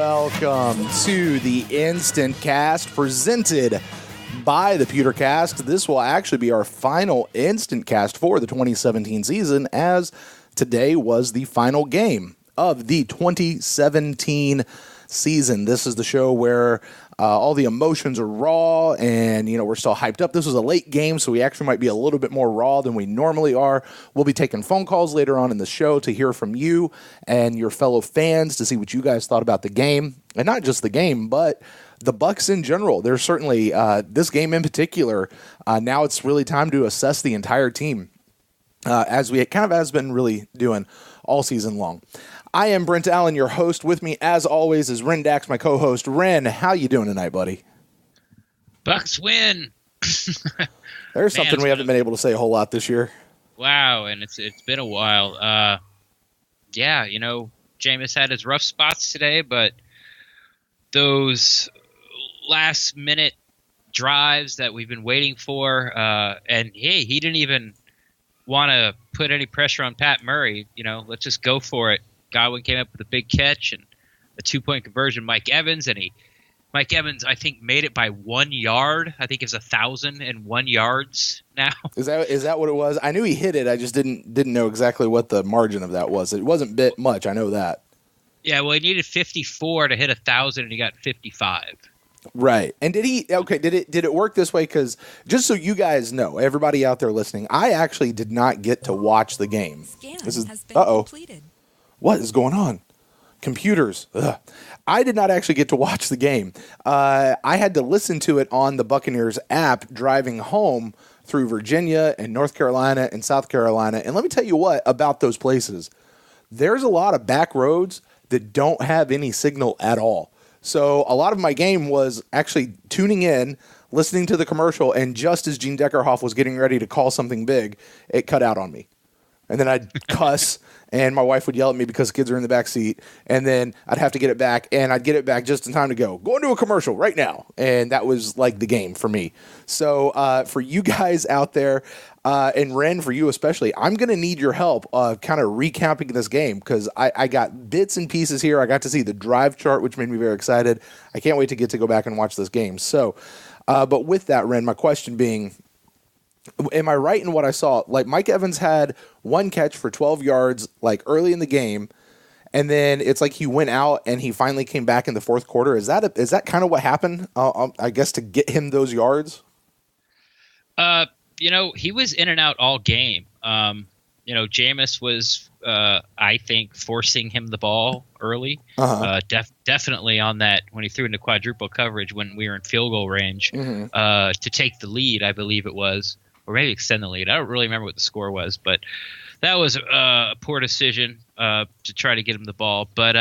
welcome to the InstantCast presented by the PewterCast. This will actually be our final InstantCast for the 2017 season, as today was the final game of the 2017 season. This is the show where all the emotions are raw and, we're still hyped up. This was a late game, so we actually might be a little bit more raw than we normally are. We'll be taking phone calls later on in the show to hear from you and your fellow fans to see what you guys thought about the game. And not just the game, but the Bucs in general. There's certainly this game in particular. Now it's really time to assess the entire team, as we kind of has been really doing all season long. I am Brent Allen, your host. With me, as always, is Ren Dax, my co-host. Ren, how you doing tonight, buddy? Bucs win. There's something we haven't been able to say a whole lot this year. Wow, and it's been a while. Jameis had his rough spots today, but those last-minute drives that we've been waiting for, and hey, he didn't even want to put any pressure on Pat Murray. Let's just go for it. Godwin came up with a big catch and a 2-point conversion. Mike Evans, I think, made it by 1 yard. I think it's 1,001 yards now. Is that what it was? I knew he hit it. I just didn't know exactly what the margin of that was. It wasn't bit much. I know that. Yeah, well, he needed 54 to hit 1,000, and he got 55. Right. And did it work this way? Because just so you guys know, everybody out there listening, I actually did not get to watch the game. Completed. What is going on? Computers. Ugh. I did not actually get to watch the game. I had to listen to it on the Buccaneers app driving home through Virginia and North Carolina and South Carolina. And let me tell you what about those places. There's a lot of back roads that don't have any signal at all. So a lot of my game was actually tuning in, listening to the commercial, and just as Gene Deckerhoff was getting ready to call something big, it cut out on me. And then I'd cuss, and my wife would yell at me because kids are in the back seat, and then I'd have to get it back, and I'd get it back just in time to go into a commercial right now. And that was like the game for me. So for you guys out there, and Ren, for you especially, I'm going to need your help kind of recapping this game, because I got bits and pieces here. I got to see the drive chart, which made me very excited. I can't wait to get to go back and watch this game. So, but with that, Ren, my question being, am I right in what I saw? Like, Mike Evans had one catch for 12 yards, like, early in the game, and then it's like he went out and he finally came back in the fourth quarter. Is that kind of what happened, I guess, to get him those yards? He was in and out all game. Jameis was, I think, forcing him the ball early. Definitely on that when he threw into quadruple coverage when we were in field goal range to take the lead, I believe it was. Or maybe extend the lead. I don't really remember what the score was, but that was a poor decision to try to get him the ball. But,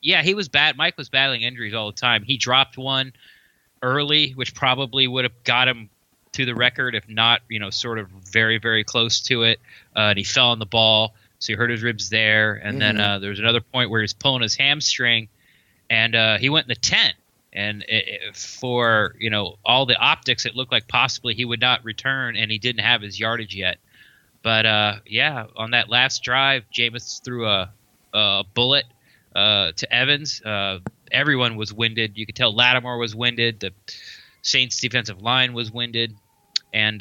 he was bad. Mike was battling injuries all the time. He dropped one early, which probably would have got him to the record, if not, sort of very, very close to it. And he fell on the ball, so he hurt his ribs there. And then there was another point where he was pulling his hamstring, and he went in the 10. And for, all the optics, it looked like possibly he would not return, and he didn't have his yardage yet. But, on that last drive, Jameis threw a bullet to Evans. Everyone was winded. You could tell Lattimore was winded. The Saints defensive line was winded. And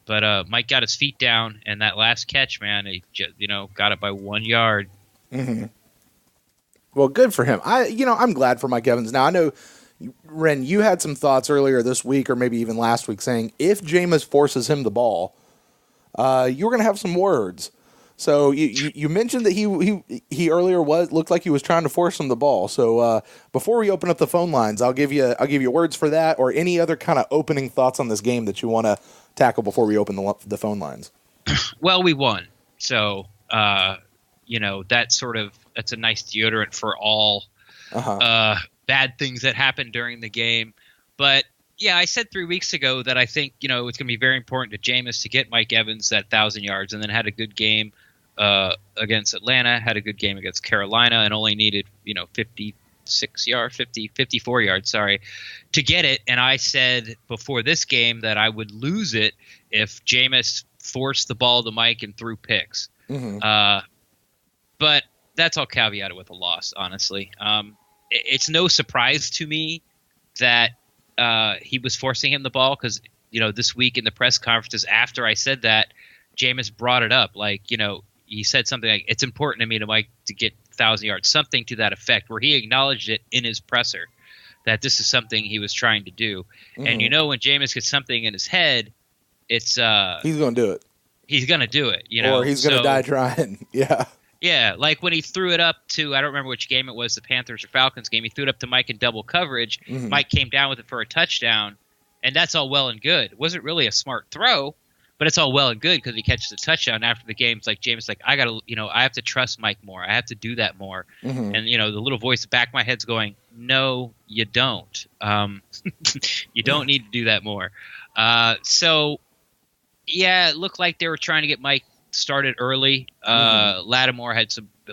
but Mike got his feet down, and that last catch, man, he just, got it by 1 yard. Mm-hmm. Well, good for him. I'm glad for Mike Evans. Now, I know, Ren, you had some thoughts earlier this week or maybe even last week saying if Jameis forces him the ball, you're going to have some words. So you mentioned that he earlier looked like he was trying to force him the ball. So before we open up the phone lines, I'll give you words for that or any other kind of opening thoughts on this game that you want to tackle before we open the phone lines. Well, we won, so that's a nice deodorant for all bad things that happened during the game. But yeah, I said 3 weeks ago that I think it's going to be very important to Jameis to get Mike Evans that 1,000 yards, and then had a good game against Atlanta, had a good game against Carolina, and only needed 54 yards, to get it. And I said before this game that I would lose it if Jameis forced the ball to Mike and threw picks. But that's all caveated with a loss, honestly. it's no surprise to me that he was forcing him the ball because, this week in the press conferences after I said that, Jameis brought it up. Like, he said something like, it's important to me to get 1,000 yards, something to that effect, where he acknowledged it in his presser that this is something he was trying to do. And when Jameis gets something in his head, it's he's going to do it. He's going to do it, or he's going to die trying. Yeah. Yeah, like when he threw it up to, I don't remember which game it was, the Panthers or Falcons game, he threw it up to Mike in double coverage. Mike came down with it for a touchdown, and that's all well and good. It wasn't really a smart throw, but it's all well and good because he catches a touchdown after the game. It's like Jameis, like, I have to trust Mike more. I have to do that more. And, the little voice in the back of my head's going, no, you don't. You don't need to do that more. So, yeah, it looked like they were trying to get Mike started early. Lattimore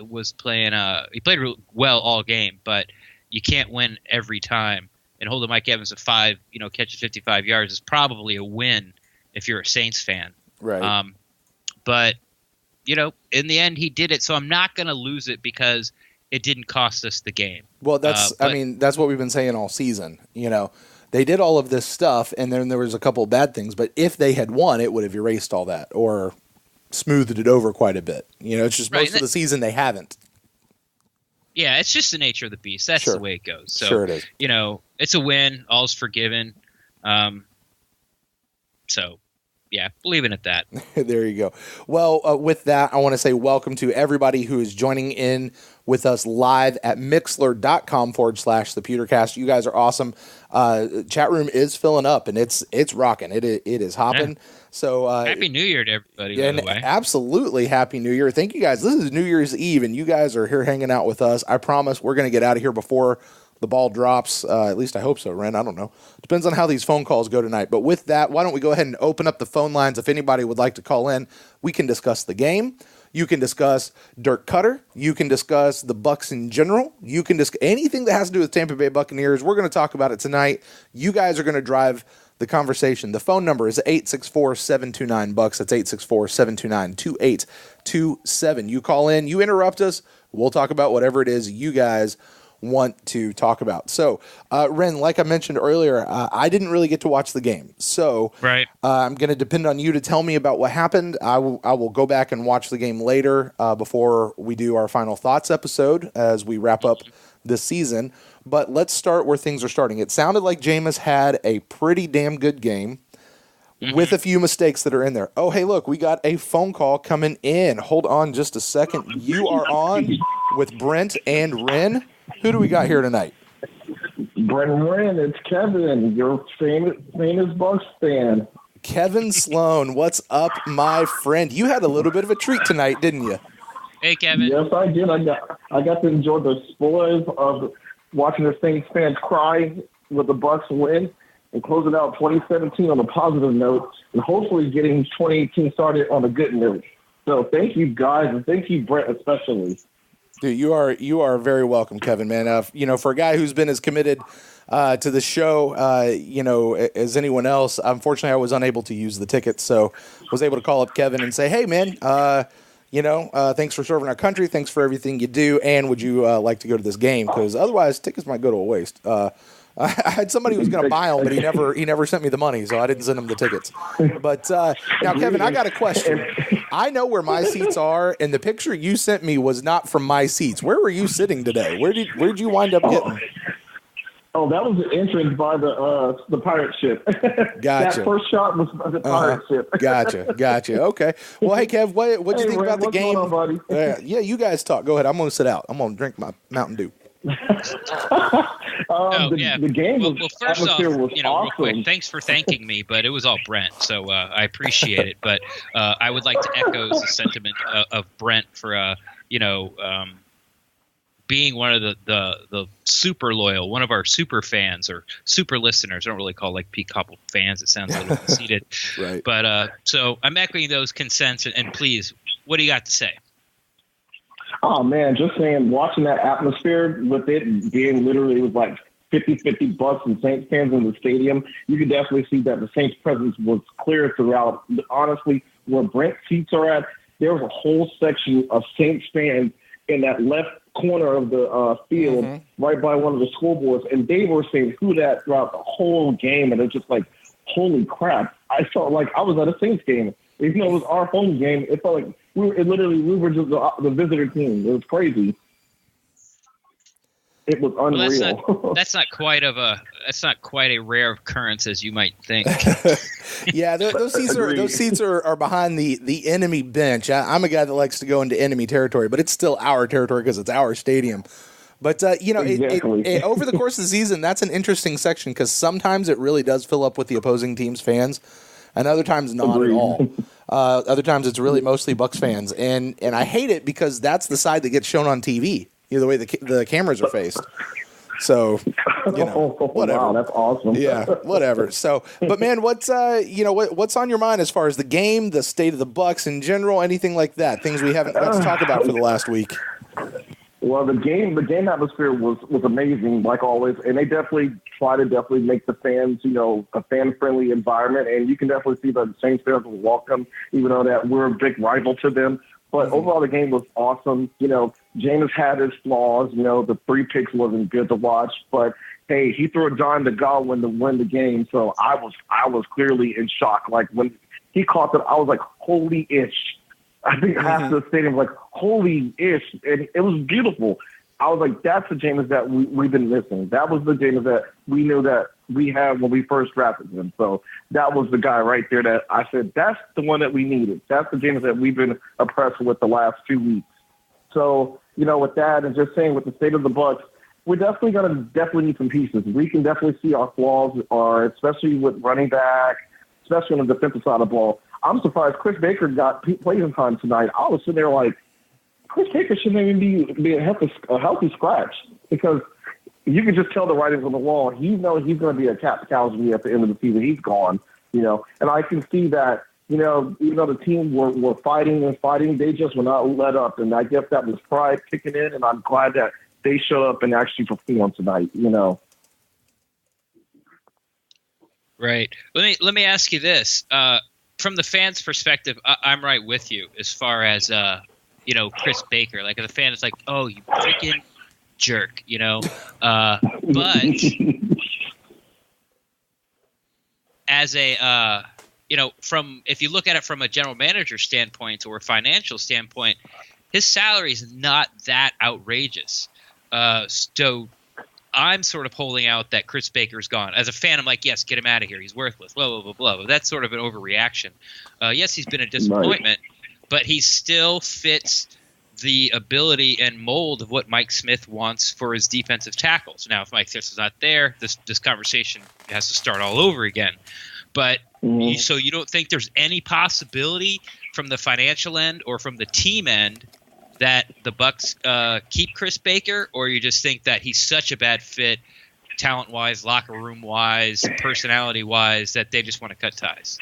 was playing. He played real well all game, but you can't win every time. And holding Mike Evans to 5, catches 55 yards is probably a win if you're a Saints fan. Right. But in the end, he did it. So I'm not going to lose it because it didn't cost us the game. Well, that's what we've been saying all season. They did all of this stuff, and then there was a couple of bad things. But if they had won, it would have erased all that or smoothed it over quite a bit. It's just most of the season they haven't. Yeah, it's just the nature of the beast. That's the way it goes. So, sure it is. It's a win. All's forgiven. So, yeah, leaving it at that. There you go. Well, with that, I want to say welcome to everybody who is joining in with us live at mixler.com/the PewterCast. You guys are awesome. Chat room is filling up, and it's rocking. It is hopping. Yeah. So Happy New Year to everybody, by the way. Absolutely Happy New Year. Thank you guys. This is New Year's Eve, and you guys are here hanging out with us. I promise we're going to get out of here before the ball drops. At least I hope so, Ren. I don't know. Depends on how these phone calls go tonight. But with that, why don't we go ahead and open up the phone lines. If anybody would like to call in, we can discuss the game. You can discuss Dirk Koetter. You can discuss the Bucs in general. You can discuss anything that has to do with Tampa Bay Buccaneers. We're going to talk about it tonight. You guys are going to drive the conversation. The phone number is 864-729-BUCS. That's 864-729-2827. You call in, you interrupt us, we'll talk about whatever it is you guys want to talk about. So, Ren, like I mentioned earlier, I didn't really get to watch the game. So right. I'm going to depend on you to tell me about what happened. I will go back and watch the game later before we do our final thoughts episode as we wrap up this season. But let's start where things are starting. It sounded like Jameis had a pretty damn good game with a few mistakes that are in there. Oh, hey, look, we got a phone call coming in. Hold on just a second. You are on with Brent and Ren. Who do we got here tonight? Brent and Ren, it's Kevin, your famous Bucs fan. Kevin Sloan, what's up, my friend? You had a little bit of a treat tonight, didn't you? Hey, Kevin. Yes, I did. I got to enjoy the spoils of watching the Saints fans cry with the Bucs win and closing out 2017 on a positive note and hopefully getting 2018 started on a good note. So thank you, guys, and thank you, Brent, especially. Dude, you are very welcome, Kevin, man. For a guy who's been as committed to the show, as anyone else, unfortunately, I was unable to use the tickets, so was able to call up Kevin and say, hey, man, thanks for serving our country, thanks for everything you do, and would you like to go to this game? Because otherwise, tickets might go to a waste. I had somebody who was going to buy them, but he never sent me the money, so I didn't send him the tickets. But now, Kevin, I got a question. I know where my seats are, and the picture you sent me was not from my seats. Where were you sitting today? Where did you wind up getting? Oh, that was the entrance by the pirate ship. Gotcha. That first shot was by the pirate ship. Gotcha. Okay. Well, hey, Kev, what do you think about the game? What's going on, buddy? Yeah, you guys talk. Go ahead. I'm going to sit out. I'm going to drink my Mountain Dew. The game was, well, first off, was real awesome. quick, thanks for thanking me, but it was all Brent, so I appreciate it. But I would like to echo the sentiment of Brent for being one of the super loyal, one of our super fans or super listeners. I don't really call like Pete Koppel fans. It sounds a little conceited. Right. But so I'm echoing those consents, and please, what do you got to say? Oh, man, just saying, watching that atmosphere with it being literally, it was like 50-50 Bucs and Saints fans in the stadium, you could definitely see that the Saints' presence was clear throughout. Honestly, where Brent's seats are at, there was a whole section of Saints fans in that left corner of the field, right by one of the scoreboards, and they were saying "who that" throughout the whole game, and it's just like, holy crap! I felt like I was at a Saints game. Even though it was our home game, it felt like we were just the visitor team. It was crazy. It was unreal. Well, that's not quite a rare occurrence as you might think. Yeah, those seats are behind the enemy bench. I'm a guy that likes to go into enemy territory, but it's still our territory because it's our stadium. But exactly. Over the course of the season, that's an interesting section because sometimes it really does fill up with the opposing team's fans, and other times not at all. Other times it's really mostly Bucs fans, and I hate it because that's the side that gets shown on TV. The way the cameras are faced. So, whatever. Wow, that's awesome. Yeah, whatever. So, but man, what's on your mind as far as the game, the state of the Bucs in general, anything like that? Things we haven't got to talk about for the last week. Well, the game atmosphere was amazing, like always, and they definitely try to make the fans, a fan-friendly environment, and you can definitely see that the Saints fans will welcome, even though that we're a big rival to them. But overall, the game was awesome. Jameis had his flaws. The 3 picks wasn't good to watch. But, hey, he threw a dime to Godwin to win the game. So I was clearly in shock. Like, when he caught it, I was like, holy ish. I think half the stadium was like, holy ish. And it was beautiful. I was like, that's the Jameis that we've been missing. That was the Jameis that we knew that we had when we first drafted him. So that was the guy right there that I said, that's the one that we needed. That's the Jameis that we've been impressed with the last 2 weeks. So, with that and just saying with the state of the Bucs, we're definitely going to need some pieces. We can definitely see our flaws, especially with running back, especially on the defensive side of the ball. I'm surprised Chris Baker got playing time tonight. I was sitting there like, Chris Baker shouldn't even be a healthy scratch because you can just tell the writings on the wall. He knows he's going to be a casualty at the end of the season. He's gone, and I can see that, even though the team were fighting and fighting, they just were not let up. And I guess that was pride kicking in, and I'm glad that they showed up and actually performed tonight, Right. Let me ask you this. From the fans' perspective, I'm right with you as far as Chris Baker. Like, the fan is like, oh, you freaking jerk, but as a if you look at it from a general manager standpoint or a financial standpoint, his salary is not that outrageous. So I'm sort of holding out that Chris Baker's gone. As a fan, I'm like, yes, get him out of here. He's worthless. Blah blah blah blah. But that's sort of an overreaction. Yes, he's been a disappointment, but he still fits the ability and mold of what Mike Smith wants for his defensive tackles. Now, if Mike Smith is not there, this conversation has to start all over again. But so you don't think there's any possibility from the financial end or from the team end that the Bucs keep Chris Baker, or you just think that he's such a bad fit, talent-wise, locker room-wise, personality-wise, that they just want to cut ties?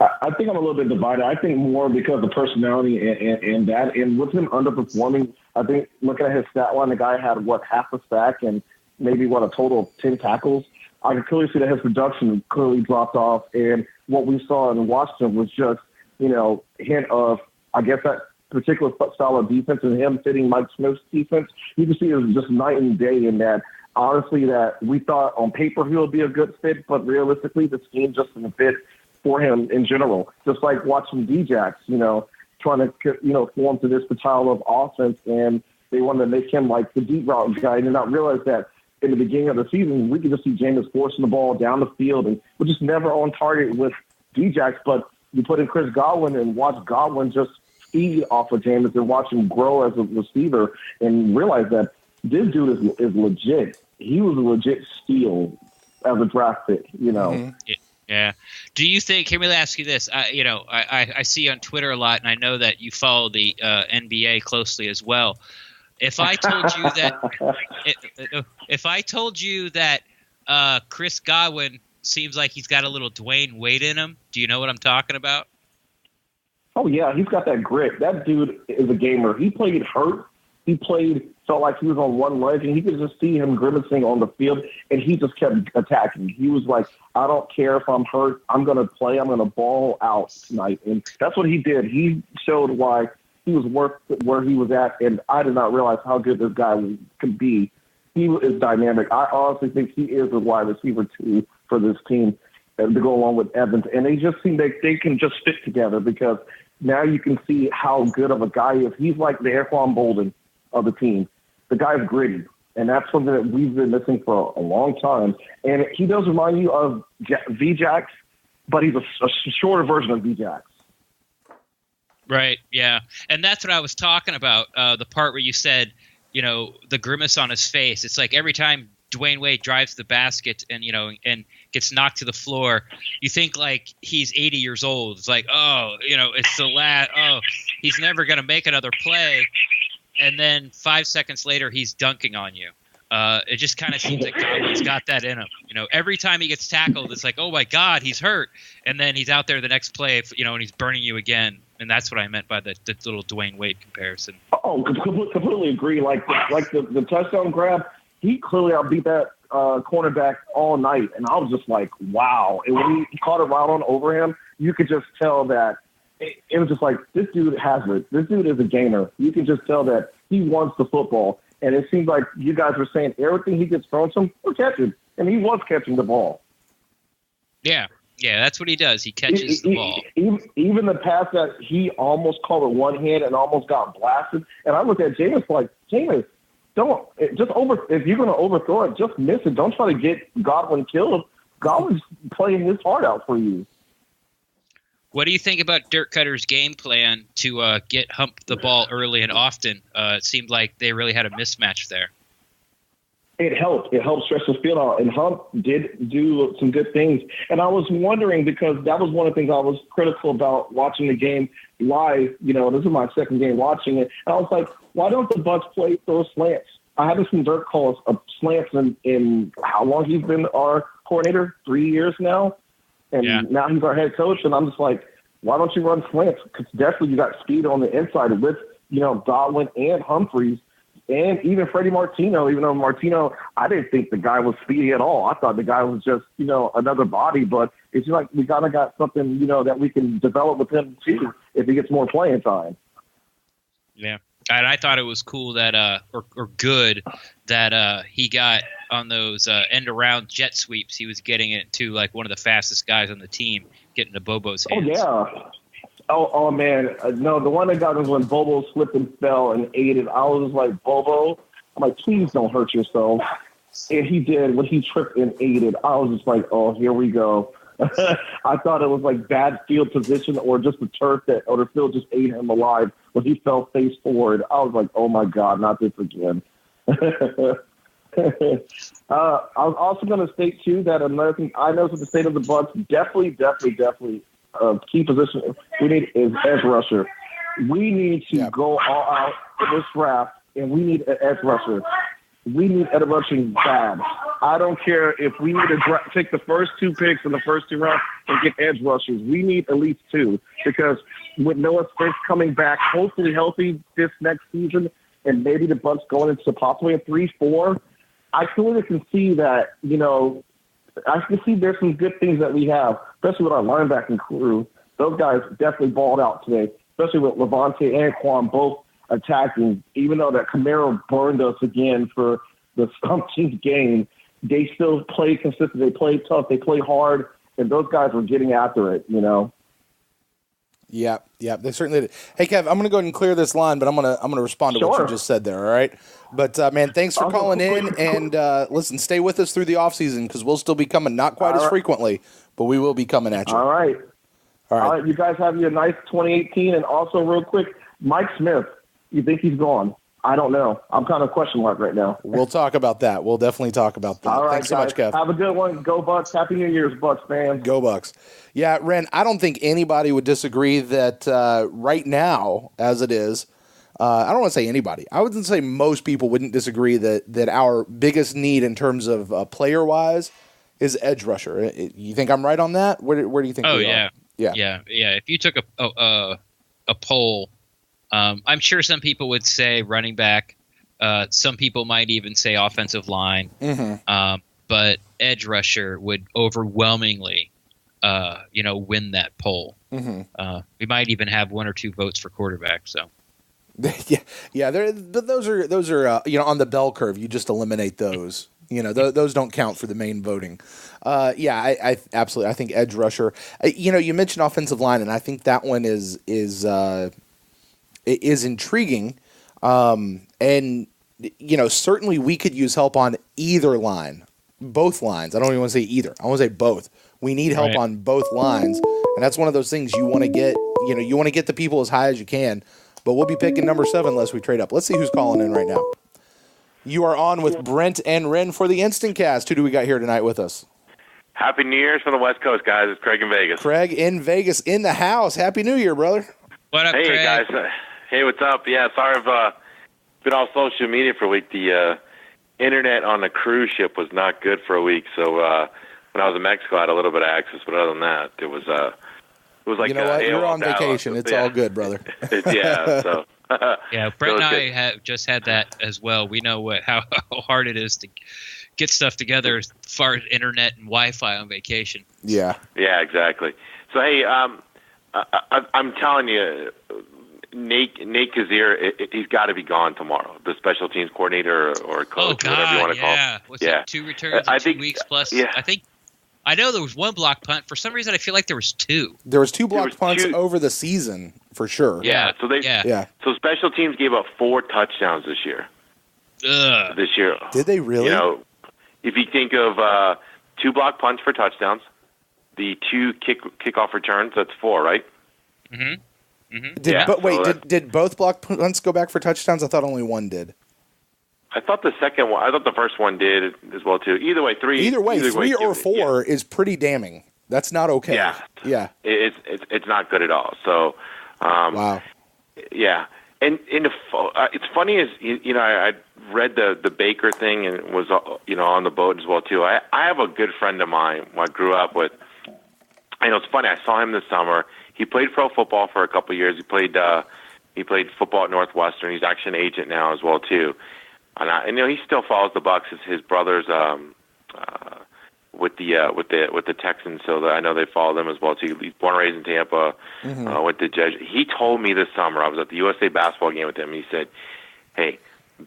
I think I'm a little bit divided. I think more because of personality and that. And with him underperforming, I think looking at his stat line, the guy had, half a sack and maybe, a total of 10 tackles. I can clearly see that his production clearly dropped off. And what we saw in Washington was just, hint of, I guess, that particular style of defense and him fitting Mike Smith's defense. You can see it was just night and day in that. Honestly, that we thought on paper he would be a good fit, but realistically, the scheme just didn't fit for him in general. Just like watching D-Jax, trying to, form to this style of offense, and they wanted to make him like the deep route guy, and not realize that in the beginning of the season, we could just see Jameis forcing the ball down the field, and we're just never on target with D-Jax. But you put in Chris Godwin and watch Godwin just feed off of Jameis and watch him grow as a receiver, and realize that this dude is legit. He was a legit steal as a draft pick, Yeah. Do you think? Let me ask you this. I see on Twitter a lot, and I know that you follow the NBA closely as well. If I told you that, Chris Godwin seems like he's got a little Dwayne Wade in him, do you know what I'm talking about? Oh yeah, he's got that grit. That dude is a gamer. He played hurt. He felt like he was on one leg, and he could just see him grimacing on the field, and he just kept attacking. He was like, I don't care if I'm hurt. I'm going to play. I'm going to ball out tonight. And that's what he did. He showed why, he was worth where he was at, and I did not realize how good this guy could be. He is dynamic. I honestly think he is a wide receiver 2 for this team to go along with Evans. And they just seem they can just fit together because now you can see how good of a guy he is. He's like the Anquan Bolden of the team. The guy's gritty, and that's something that we've been missing for a long time. And he does remind you of V-Jax, but he's a shorter version of V-Jax. Right, yeah. And that's what I was talking about, the part where you said, the grimace on his face. It's like every time Dwayne Wade drives the basket and gets knocked to the floor, you think like he's 80 years old. It's like, it's the last. Oh, he's never going to make another play. And then 5 seconds later, he's dunking on you. It just kind of seems like Godwin's got that in him. Every time he gets tackled, it's like, oh my God, he's hurt. And then he's out there the next play, and he's burning you again. And that's what I meant by the little Dwayne Wade comparison. Oh, completely agree. Like the touchdown grab, he clearly outbeat that cornerback all night. And I was just like, wow. And when he caught a route on over him, you could just tell that it was just like, this dude has it. This dude is a gainer. You can just tell that he wants the football. And it seems like you guys were saying everything he gets thrown to him, we're catching. And he was catching the ball. Yeah. Yeah, that's what he does. He catches the ball. Even the pass that he almost caught with one hand and almost got blasted. And I looked at Jameis like, Jameis, if you're going to overthrow it, just miss it. Don't try to get Godwin killed. Godwin's playing his heart out for you. What do you think about Dirk Koetter's game plan to get Hump the ball early and often? It seemed like they really had a mismatch there. It helped. It helped stretch the field out. And Hump did do some good things. And I was wondering, because that was one of the things I was critical about watching the game live. This is my second game watching it. And I was like, why don't the Bucs play those slants? I haven't seen Dirk call us slants in how long he's been our coordinator? 3 years now. And now he's our head coach. And I'm just like, why don't you run slants? Because definitely you got speed on the inside with, Godwin and Humphreys. And even Freddie Martino, even though Martino, I didn't think the guy was speedy at all. I thought the guy was just, another body. But it's like we kind of got something, that we can develop with him too if he gets more playing time. Yeah. And I thought it was cool that, or good that he got on those end-around jet sweeps. He was getting it to like one of the fastest guys on the team, getting to Bobo's hands. Oh, yeah. Oh man, no, the one that got was when Bobo slipped and fell and ate it. I was just like, Bobo, I'm like, please don't hurt yourself. And he did when he tripped and ate it. I was just like, oh, here we go. I thought it was like bad field position or just the turf or the field just ate him alive when he fell face forward. I was like, oh my God, not this again. I was also going to state too that another thing I know with the state of the Bucs, definitely key position we need is edge rusher. We need to go all out for this draft, and we need an edge rusher. We need edge rushing bad. I don't care if we need to take the first 2 picks in the first 2 rounds and get edge rushers. We need at least 2 because with Noah Spence coming back, hopefully healthy this next season, and maybe the Bucs going into possibly a 3-4, I clearly can see that, I can see there's some good things that we have, especially with our linebacking crew. Those guys definitely balled out today, especially with Levante and Quan both attacking. Even though that Camaro burned us again for the 17th game, they still played consistent. They played tough. They played hard, and those guys were getting after it, Yeah, they certainly did. Hey, Kev, I'm going to go ahead and clear this line, but I'm gonna respond to what you just said there, all right? But, man, thanks for calling in, and listen, stay with us through the offseason because we'll still be coming, not quite as frequently, but we will be coming at you. All right. You guys have your nice 2018, and also real quick, Mike Smith, you think he's gone? I don't know. I'm kind of question mark right now. We'll talk about that. We'll definitely talk about that. All right, thanks so much, Kev. Have a good one. Go Bucs. Happy New Year's, Bucs fans. Go Bucs. Yeah, Ren, I don't think anybody would disagree that right now, as it is, I don't want to say anybody. I wouldn't say most people wouldn't disagree that our biggest need in terms of player-wise is edge rusher. You think I'm right on that? Where do you think we are? Yeah. If you took a poll, I'm sure some people would say running back. Some people might even say offensive line. Mm-hmm. But edge rusher would overwhelmingly, win that poll. Mm-hmm. We might even have 1 or 2 votes for quarterback. So Yeah. Those are on the bell curve. You just eliminate those. Those don't count for the main voting. I absolutely. I think edge rusher. You mentioned offensive line, and I think that one is intriguing. And certainly we could use help on either line, both lines. I don't even want to say either. I want to say both. We need help on both lines, and that's one of those things you want to get. You want to get the people as high as you can. But we'll be picking number 7 unless we trade up. Let's see who's calling in right now. You are on with Brent and Ren for the InstantCast. Who do we got here tonight with us? Happy New Year's from the West Coast, guys. It's Craig in Vegas. Craig in Vegas in the house. Happy New Year, brother. What up, Hey, Craig? guys. Hey, what's up? Yeah, sorry I've been off social media for a week. The internet on the cruise ship was not good for a week. So when I was in Mexico, I had a little bit of access. But other than that, it was like You're on vacation. It's all good, brother. Yeah, so... Yeah, Brett and I have just had that as well. We know how hard it is to get stuff together as far as internet and Wi-Fi on vacation. Yeah. Yeah, exactly. So, hey, I'm telling you, Nate Kazir, he's got to be gone tomorrow. The special teams coordinator or coach, whatever you want to call him. What's that, 2 returns in 2 weeks plus? Yeah. I know there was 1 block punt. For some reason, I feel like there was 2. There was 2 blocked punts over the season, for sure. Yeah. So special teams gave up 4 touchdowns this year. Ugh. This year. Did they really? If you think of 2 block punts for touchdowns, the 2 kickoff returns, that's 4, right? Mm-hmm. Mm-hmm. Did both block punts go back for touchdowns? I thought only 1 did. I thought the first one did as well too. Either way, 3 or 4 is pretty damning. That's not okay. Yeah. It's not good at all. So, wow. Yeah, and it's funny is I read the Baker thing and was on the boat as well too. I have a good friend of mine who I grew up with. It's funny. I saw him this summer. He played pro football for a couple of years. He played football at Northwestern. He's actually an agent now as well too. And he still follows the Bucs. His brother's with the Texans, so I know they follow them as well too. He's born and raised in Tampa. Went to Judge. He told me this summer. I was at the USA basketball game with him. And he said, "Hey,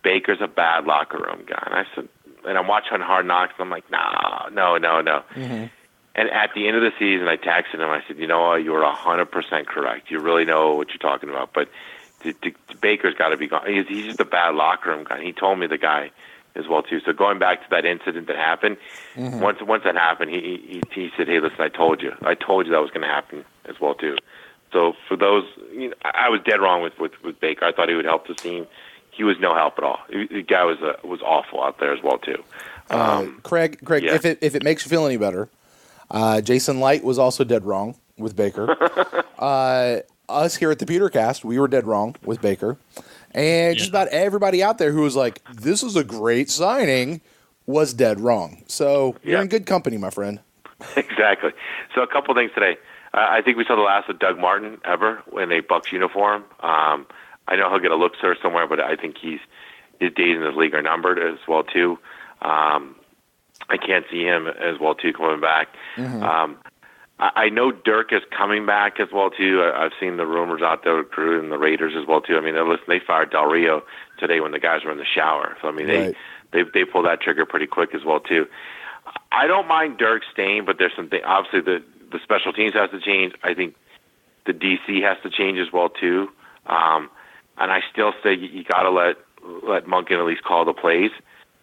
Baker's a bad locker room guy." And I said, and I'm watching Hard Knocks. And I'm like, no. Mm-hmm. And at the end of the season, I texted him. I said, "You know what? You're 100% correct. You really know what you're talking about, but." Baker's got to be gone. He's just a bad locker room guy. He told me the guy as well too. So going back to that incident that happened, once that happened, he said, "Hey, listen, I told you that was going to happen as well too." So for those, I was dead wrong with Baker. I thought he would help the team. He was no help at all. The guy was awful out there as well too. Craig, yeah. if it makes you feel any better, Jason Light was also dead wrong with Baker. Us here at the PewterCast, we were dead wrong with Baker. And just about everybody out there who was like, this is a great signing, was dead wrong. So you're in good company, my friend. Exactly. So a couple things today. I think we saw the last of Doug Martin ever in a Bucs uniform. I know he'll get a look sir somewhere, but I think his days in this league are numbered as well, too. I can't see him as well, too, coming back. Mm-hmm. I know Dirk is coming back as well too. I've seen the rumors out there recruiting the Raiders as well too. I mean, listen, they fired Del Rio today when the guys were in the shower. So I mean, they pulled that trigger pretty quick as well too. I don't mind Dirk staying, but there's something. Obviously, the special teams has to change. I think the DC has to change as well too. And I still say you got to let Monken at least call the plays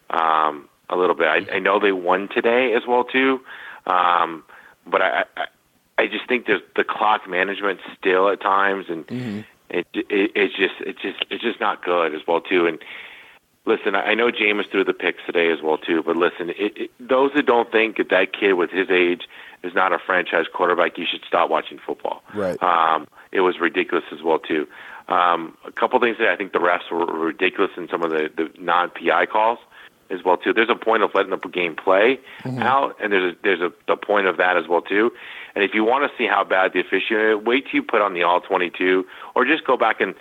a little bit. I know they won today as well too. But I just think there's the clock management still at times, and it's just not good as well too. And listen, I know Jameis threw the picks today as well too. But listen, those that don't think that kid with his age is not a franchise quarterback, you should stop watching football. Right. It was ridiculous as well too. A couple things that I think the refs were ridiculous in some of the non-PI calls as well too. There's a point of letting the game play out, and there's a point of that as well too. And if you want to see how bad the officiating, wait till you put on the all 22, or just go back and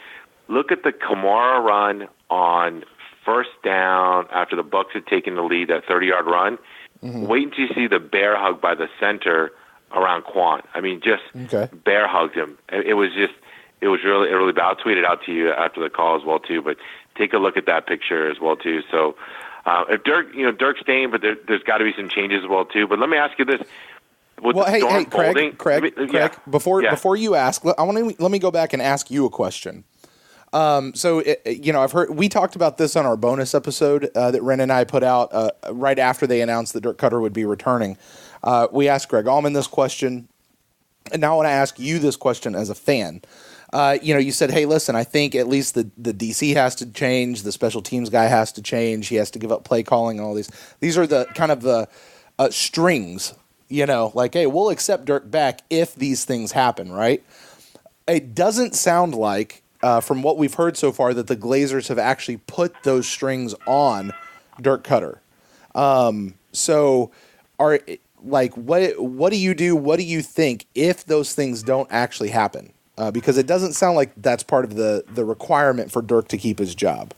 look at the Kamara run on first down after the Bucs had taken the lead, that 30-yard run. Wait until you see the bear hug by the center around Quan. I mean, just bear hugged him. It was it was really bad. I'll tweet it out to you after the call as well too. But take a look at that picture as well too. So if Dirk's staying, but there's got to be some changes as well too. But let me ask you this. Hey, Craig, before you ask, let me go back and ask you a question. I've heard we talked about this on our bonus episode that Ren and I put out right after they announced that Dirk Koetter would be returning. We asked Greg Allman this question, and now I want to ask you this question as a fan. You said, hey, listen, I think at least the DC has to change, the special teams guy has to change, he has to give up play calling and all these. These are the kind of the strings, like, hey, we'll accept Dirk back if these things happen, right? It doesn't sound like, from what we've heard so far, that the Glazers have actually put those strings on Dirk Koetter. What do you do? What do you think if those things don't actually happen? Because it doesn't sound like that's part of the requirement for Dirk to keep his job.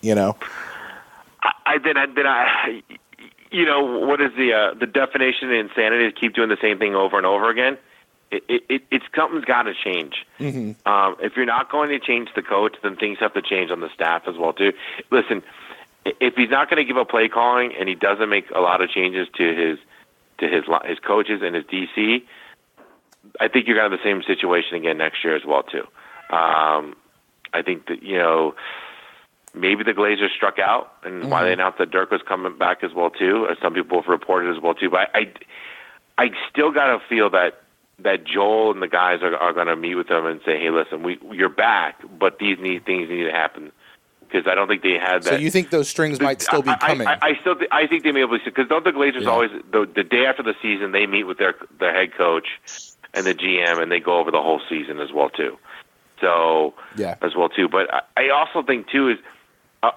What is the definition of insanity to keep doing the same thing over and over again? It's something's got to change. Mm-hmm. If you're not going to change the coach, then things have to change on the staff as well too. Listen, if he's not going to give up play calling and he doesn't make a lot of changes to his coaches and his DC, I think you're going to have the same situation again next year as well too. I think that maybe the Glazers struck out, and why they announced that Dirk was coming back as well too, as some people have reported as well too. But I still got to feel that Joel and the guys are going to meet with them and say, hey, listen, you're back, but things need to happen. Because I don't think they had that. So you think those strings might still be coming? I think they may be able to, because don't the Glazers always, the day after the season, they meet with their head coach and the GM, and they go over the whole season as well too. So as well too. But I also think too is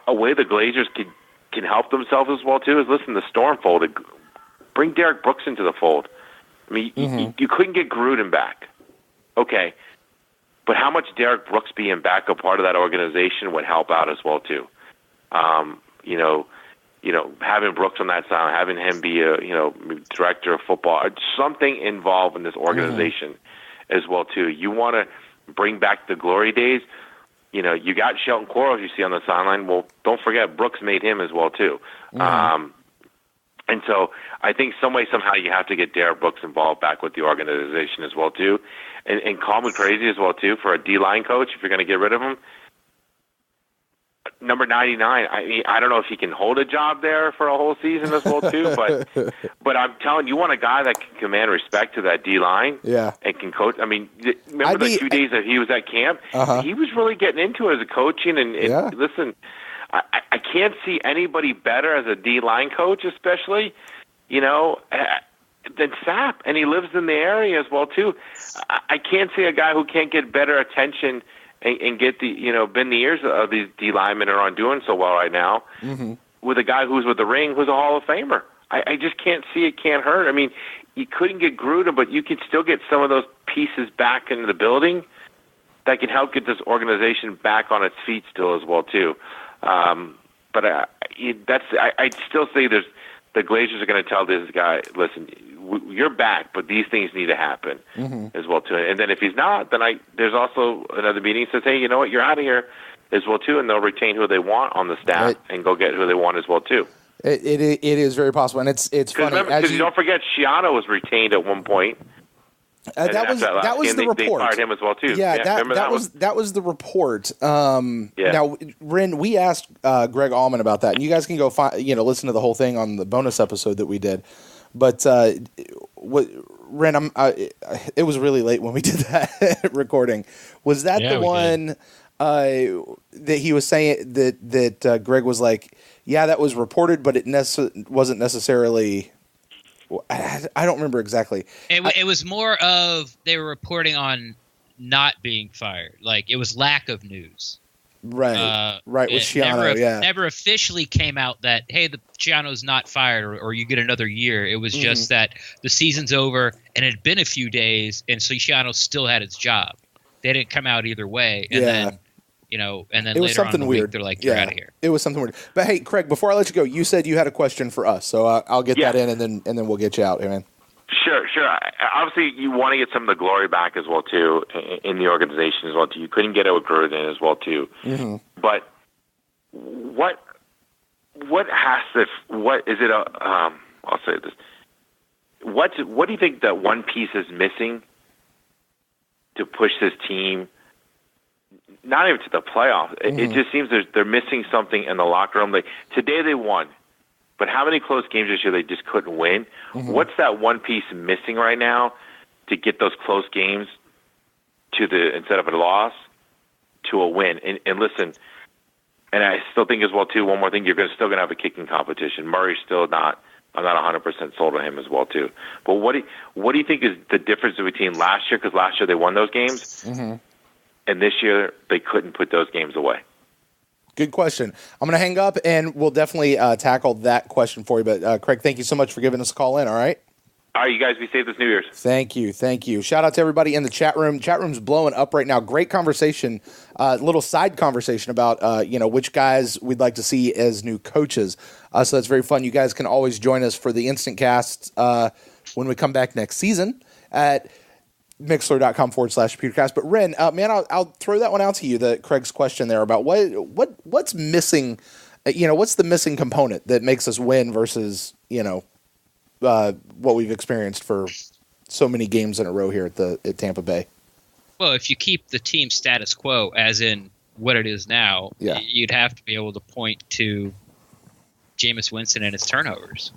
a way the Glazers can help themselves as well too is, listen, the Storm folded. Bring Derek Brooks into the fold. I mean, you couldn't get Gruden back. Okay. But how much Derek Brooks being back a part of that organization would help out as well too. Having Brooks on that side, having him be a director of football, something involved in this organization as well too. You want to bring back the glory days. You got Shelton Quarles you see on the sideline. Well, don't forget Brooks made him as well too. And so I think some way, somehow you have to get Derek Brooks involved back with the organization as well too. And call me crazy as well too for a D-line coach if you're going to get rid of him. Number 99, I don't know if he can hold a job there for a whole season as well too, but I'm telling you, want a guy that can command respect to that D-line and can coach. I mean, remember the 2 days that he was at camp? He was really getting into it as a coaching. And listen, I can't see anybody better as a D-line coach, especially, than Sapp. And he lives in the area as well too. I can't see a guy who can't get better attention and get bend the ears of these D linemen are on doing so well right now with a guy who's with the ring, who's a Hall of Famer. I just can't see it can't hurt. I mean, you couldn't get Gruden, but you could still get some of those pieces back into the building that can help get this organization back on its feet still as well too. But I'd still say the Glazers are going to tell this guy, listen, you're back, but these things need to happen as well too. And then if he's not, then there's also another meeting that says, hey, you know what, you're out of here as well too, and they'll retain who they want on the staff and go get who they want as well too. It is very possible, and it's funny because you don't forget Schiano was retained at one point. That was the report. They fired him as well too. Yeah, that was the report. Now, Ren, we asked Greg Allman about that, and you guys can go listen to the whole thing on the bonus episode that we did. But Ren, it was really late when we did that recording. Was that the one that he was saying that Greg was like, yeah, that was reported, but it wasn't necessarily. I don't remember exactly. It was more of they were reporting on not being fired. Like, it was lack of news. Right. Right, with Schiano, never officially came out that, hey, the Schiano's not fired or you get another year. It was just that the season's over and it had been a few days, and so Schiano still had his job. They didn't come out either way. And then it was later on in the weird. week, they're like, you're out of here. It was something weird. But hey, Craig, before I let you go, you said you had a question for us, so I'll get that in, and then we'll get you out here, man. Sure. Obviously, you want to get some of the glory back as well too in the organization as well too. You couldn't get it with Gruden as well too. Mm-hmm. But what has to? What is it? I'll say this. What do you think that one piece is missing to push this team? Not even to the playoffs. Mm-hmm. It just seems they're missing something in the locker room. Today they won. But how many close games this year they just couldn't win? Mm-hmm. What's that one piece missing right now to get those close games instead of a loss to a win? And listen, and I still think as well too. One more thing, you're still going to have a kicking competition. Murray's still not. I'm not 100% sold on him as well too. But what do you think is the difference between last year? Because last year they won those games, mm-hmm. and this year they couldn't put those games away. Good question. I'm going to hang up, and we'll definitely tackle that question for you. But, Craig, thank you so much for giving us a call in, all right? All right, you guys be safe this New Year's. Thank you. Shout out to everybody in the chat room. Chat room's blowing up right now. Great conversation, little side conversation about, which guys we'd like to see as new coaches. So that's very fun. You guys can always join us for the InstantCast when we come back next season at Mixler.com/PewterCast. But Ren, man, I'll throw that one out to you. Craig's question there about what's missing. What's the missing component that makes us win versus what we've experienced for so many games in a row here at Tampa Bay. Well, if you keep the team status quo, as in what it is now, you'd have to be able to point to Jameis Winston and his turnovers.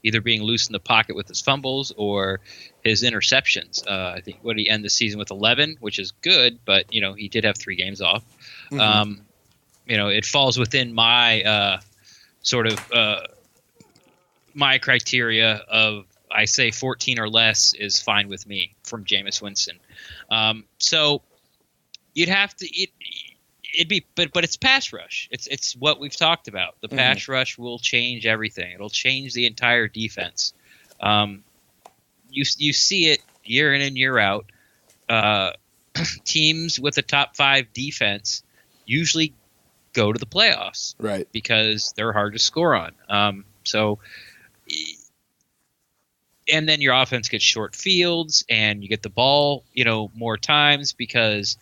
Either being loose in the pocket with his fumbles or his interceptions. I think what did he end the season with 11, which is good, but he did have 3 games off. Mm-hmm. It falls within my my criteria of, I say 14 or less is fine with me from Jameis Winston. So you'd have to it'd be, but it's pass rush. It's what we've talked about. The pass rush will change everything. It'll change the entire defense. You see it year in and year out. Teams with a top 5 defense usually go to the playoffs, right? Because they're hard to score on. And then your offense gets short fields, and you get the ball, more times because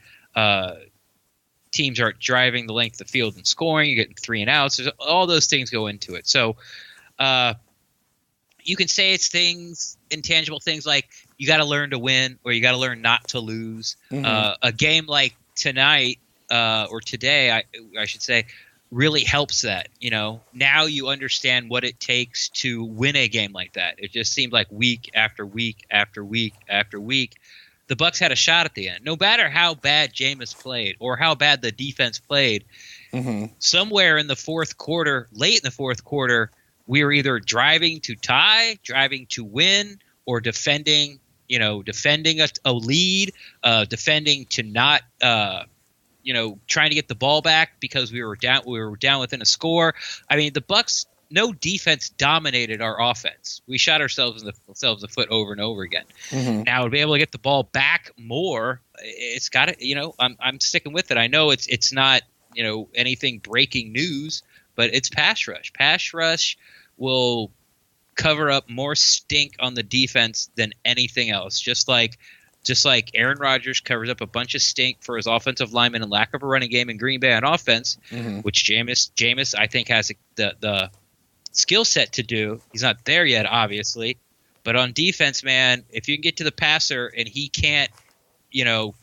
teams aren't driving the length of the field and scoring. You're getting 3 and outs. All those things go into it. So you can say it's intangible things like you got to learn to win or you got to learn not to lose. Mm-hmm. A game like tonight or today, I should say, really helps that. Now you understand what it takes to win a game like that. It just seemed like week after week after week after week, the Bucs had a shot at the end. No matter how bad Jameis played or how bad the defense played, somewhere in the fourth quarter, late in the fourth quarter, we were either driving to tie, driving to win, or defending a lead, defending to not trying to get the ball back because we were down within a score. I mean, the Bucs, no defense dominated our offense. We shot ourselves in the foot over and over again. Mm-hmm. Now to be able to get the ball back more, it's got to, I'm sticking with it. I know it's not, anything breaking news, but it's pass rush. Pass rush will cover up more stink on the defense than anything else. Just like Aaron Rodgers covers up a bunch of stink for his offensive linemen and lack of a running game in Green Bay on offense, which Jameis I think has the skill set to do. He's not there yet, obviously, but on defense, man, if you can get to the passer and he can't,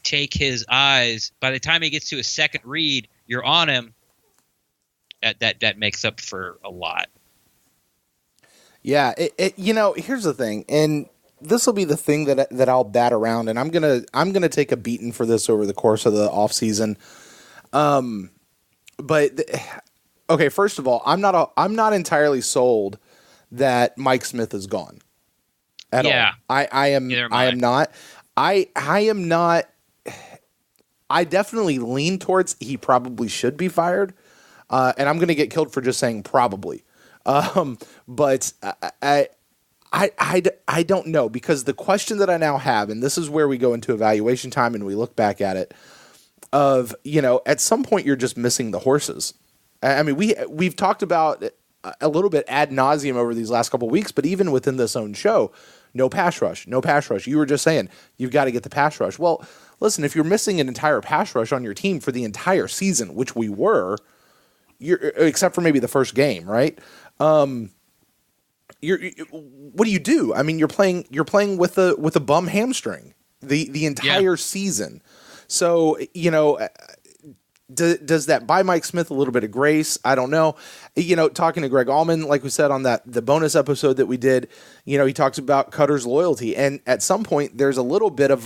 take his eyes, by the time he gets to his second read, you're on him. That makes up for a lot. Yeah, here's the thing, and this will be the thing that I'll bat around, and I'm gonna take a beating for this over the course of the offseason. Okay, first of all, I'm not entirely sold that Mike Smith is gone at all. I am not. I am not. I definitely lean towards he probably should be fired, and I'm gonna get killed for just saying probably. But I don't know, because the question that I now have, and this is where we go into evaluation time and we look back at it, of, at some point you're just missing the horses. I mean, we've talked about a little bit ad nauseum over these last couple of weeks, but even within this own show, no pass rush. You were just saying you've got to get the pass rush. Well, listen, if you're missing an entire pass rush on your team for the entire season, which we were, except for maybe the first game, right? What do you do? I mean, you're playing with a bum hamstring the entire season. So, does that buy Mike Smith a little bit of grace? I don't know. Talking to Greg Allman, like we said on the bonus episode that we did, he talks about Koetter's loyalty. And at some point, there's a little bit of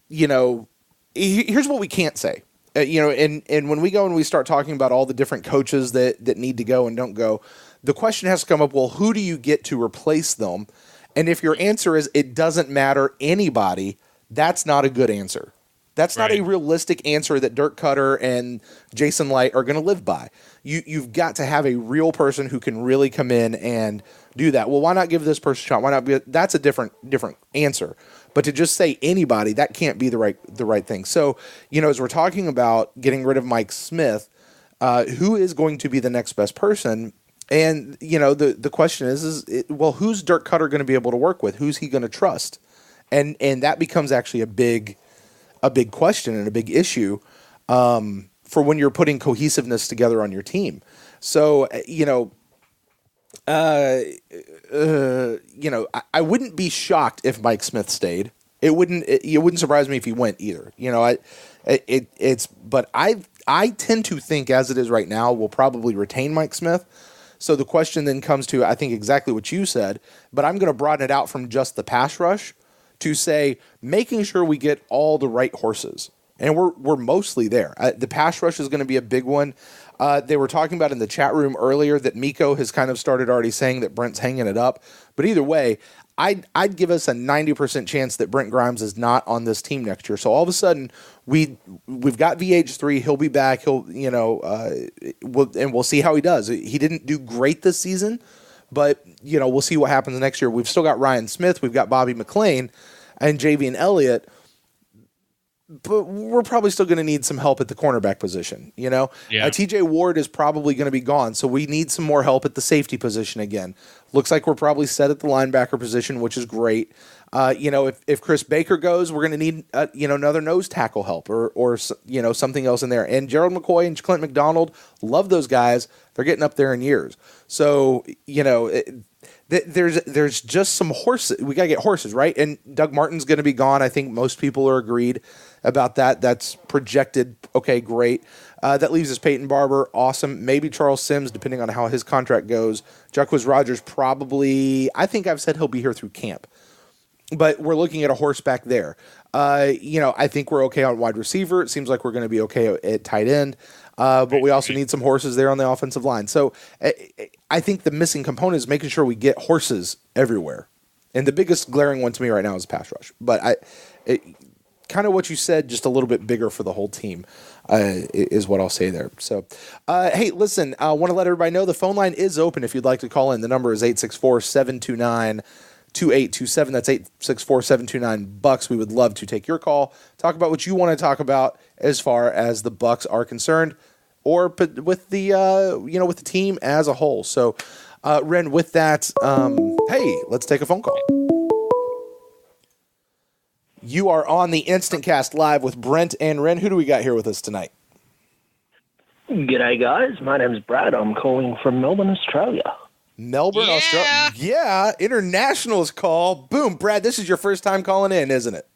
here's what we can't say. And when we go and we start talking about all the different coaches that need to go and don't go, the question has to come up, well, who do you get to replace them? And if your answer is it doesn't matter anybody, that's not a good answer. That's not a realistic answer that Dirk Koetter and Jason Light are going to live by. You've got to have a real person who can really come in and do that. Well, why not give this person a shot? Why not be? That's a different answer. But to just say anybody, that can't be the right thing. So, as we're talking about getting rid of Mike Smith, who is going to be the next best person? And the question is who's Dirk Koetter going to be able to work with? Who's he going to trust? And that becomes actually a big question and a big issue for when you're putting cohesiveness together on your team. So, I wouldn't be shocked if Mike Smith stayed. It wouldn't surprise me if he went either. But I tend to think as it is right now, we'll probably retain Mike Smith. So the question then comes to, I think, exactly what you said, but I'm going to broaden it out from just the pass rush to say making sure we get all the right horses. And we're mostly there. The pass rush is going to be a big one. They were talking about in the chat room earlier that Miko has kind of started already saying that Brent's hanging it up. But either way, I'd give us a 90% chance that Brent Grimes is not on this team next year. So all of a sudden, we've got VH3. He'll be back. We'll see how he does. He didn't do great this season, but we'll see what happens next year. We've still got Ryan Smith. We've got Bobby McClain and Javian Elliott. But we're probably still going to need some help at the cornerback position, TJ Ward is probably going to be gone, so we need some more help at the safety position again. Looks like we're probably set at the linebacker position, which is great. If Chris Baker goes, we're going to need another nose tackle help or something else in there. And Gerald McCoy and Clint McDonald, love those guys. They're getting up there in years. So there's just some horses. We got to get horses, right? And Doug Martin's going to be gone. I think most people are agreed about that. That's projected. Okay, great. That leaves us Peyton Barber. Awesome. Maybe Charles Sims, depending on how his contract goes. Jacquizz Rodgers probably, I think I've said he'll be here through camp. But we're looking at a horse back there. I think we're okay on wide receiver. It seems like we're going to be okay at tight end. But we also need some horses there on the offensive line. So I think the missing component is making sure we get horses everywhere. And the biggest glaring one to me right now is pass rush. But kind of what you said, just a little bit bigger for the whole team is what I'll say there. So, hey, listen, I want to let everybody know the phone line is open if you'd like to call in. The number is 864-729-2827. That's 864-729-BUCS. We would love to take your call, talk about what you want to talk about as far as the Bucs are concerned, or with the with the team as a whole. So, Ren, with that, hey, let's take a phone call. You are on the InstantCast live with Brent and Ren. Who do we got here with us tonight? G'day, guys. My name's Brad. I'm calling from Melbourne, Australia. Melbourne, Australia. Yeah, internationals call. Boom, Brad, this is your first time calling in, isn't it?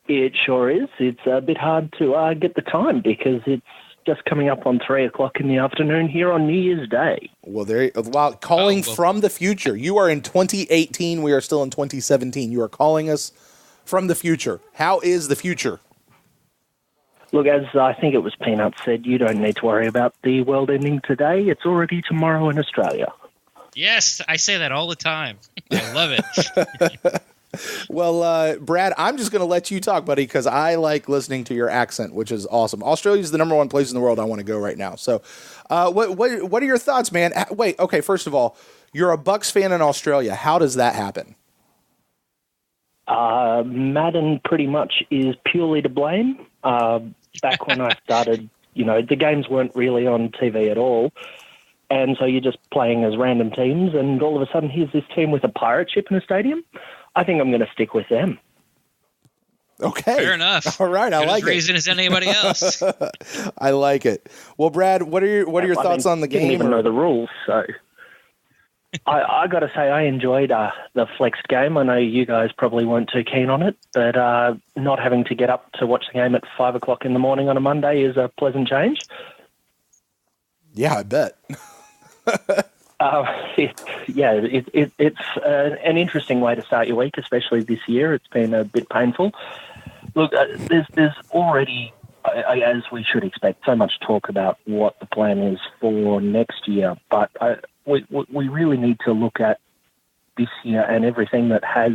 It sure is. It's a bit hard to get the time because it's just coming up on 3 o'clock in the afternoon here on New Year's Day. Well, calling from the future. You are in 2018. We are still in 2017. You are calling us from the future. How is the future? Look, as I think it was Peanuts said, you don't need to worry about the world ending today. It's already tomorrow in Australia. Yes, I say that all the time. I love it. Well, Brad, I'm just going to let you talk, buddy, because I like listening to your accent, which is awesome. Australia is the number one place in the world I want to go right now. So what are your thoughts, man? Wait, okay, first of all, you're a Bucs fan in Australia. How does that happen? Madden pretty much is purely to blame. Back when I started, the games weren't really on TV at all. And so you're just playing as random teams, and all of a sudden here's this team with a pirate ship in a stadium. I think I'm going to stick with them. Okay. Fair enough. All right, I like it. Reason as anybody else. I like it. Well, Brad, what are your thoughts on the game? I didn't even know the rules, so I got to say I enjoyed the flexed game. I know you guys probably weren't too keen on it, but not having to get up to watch the game at 5 o'clock in the morning on a Monday is a pleasant change. Yeah, I bet. It's an interesting way to start your week, especially this year. It's been a bit painful. Look, there's already, as we should expect, so much talk about what the plan is for next year. But we really need to look at this year and everything that has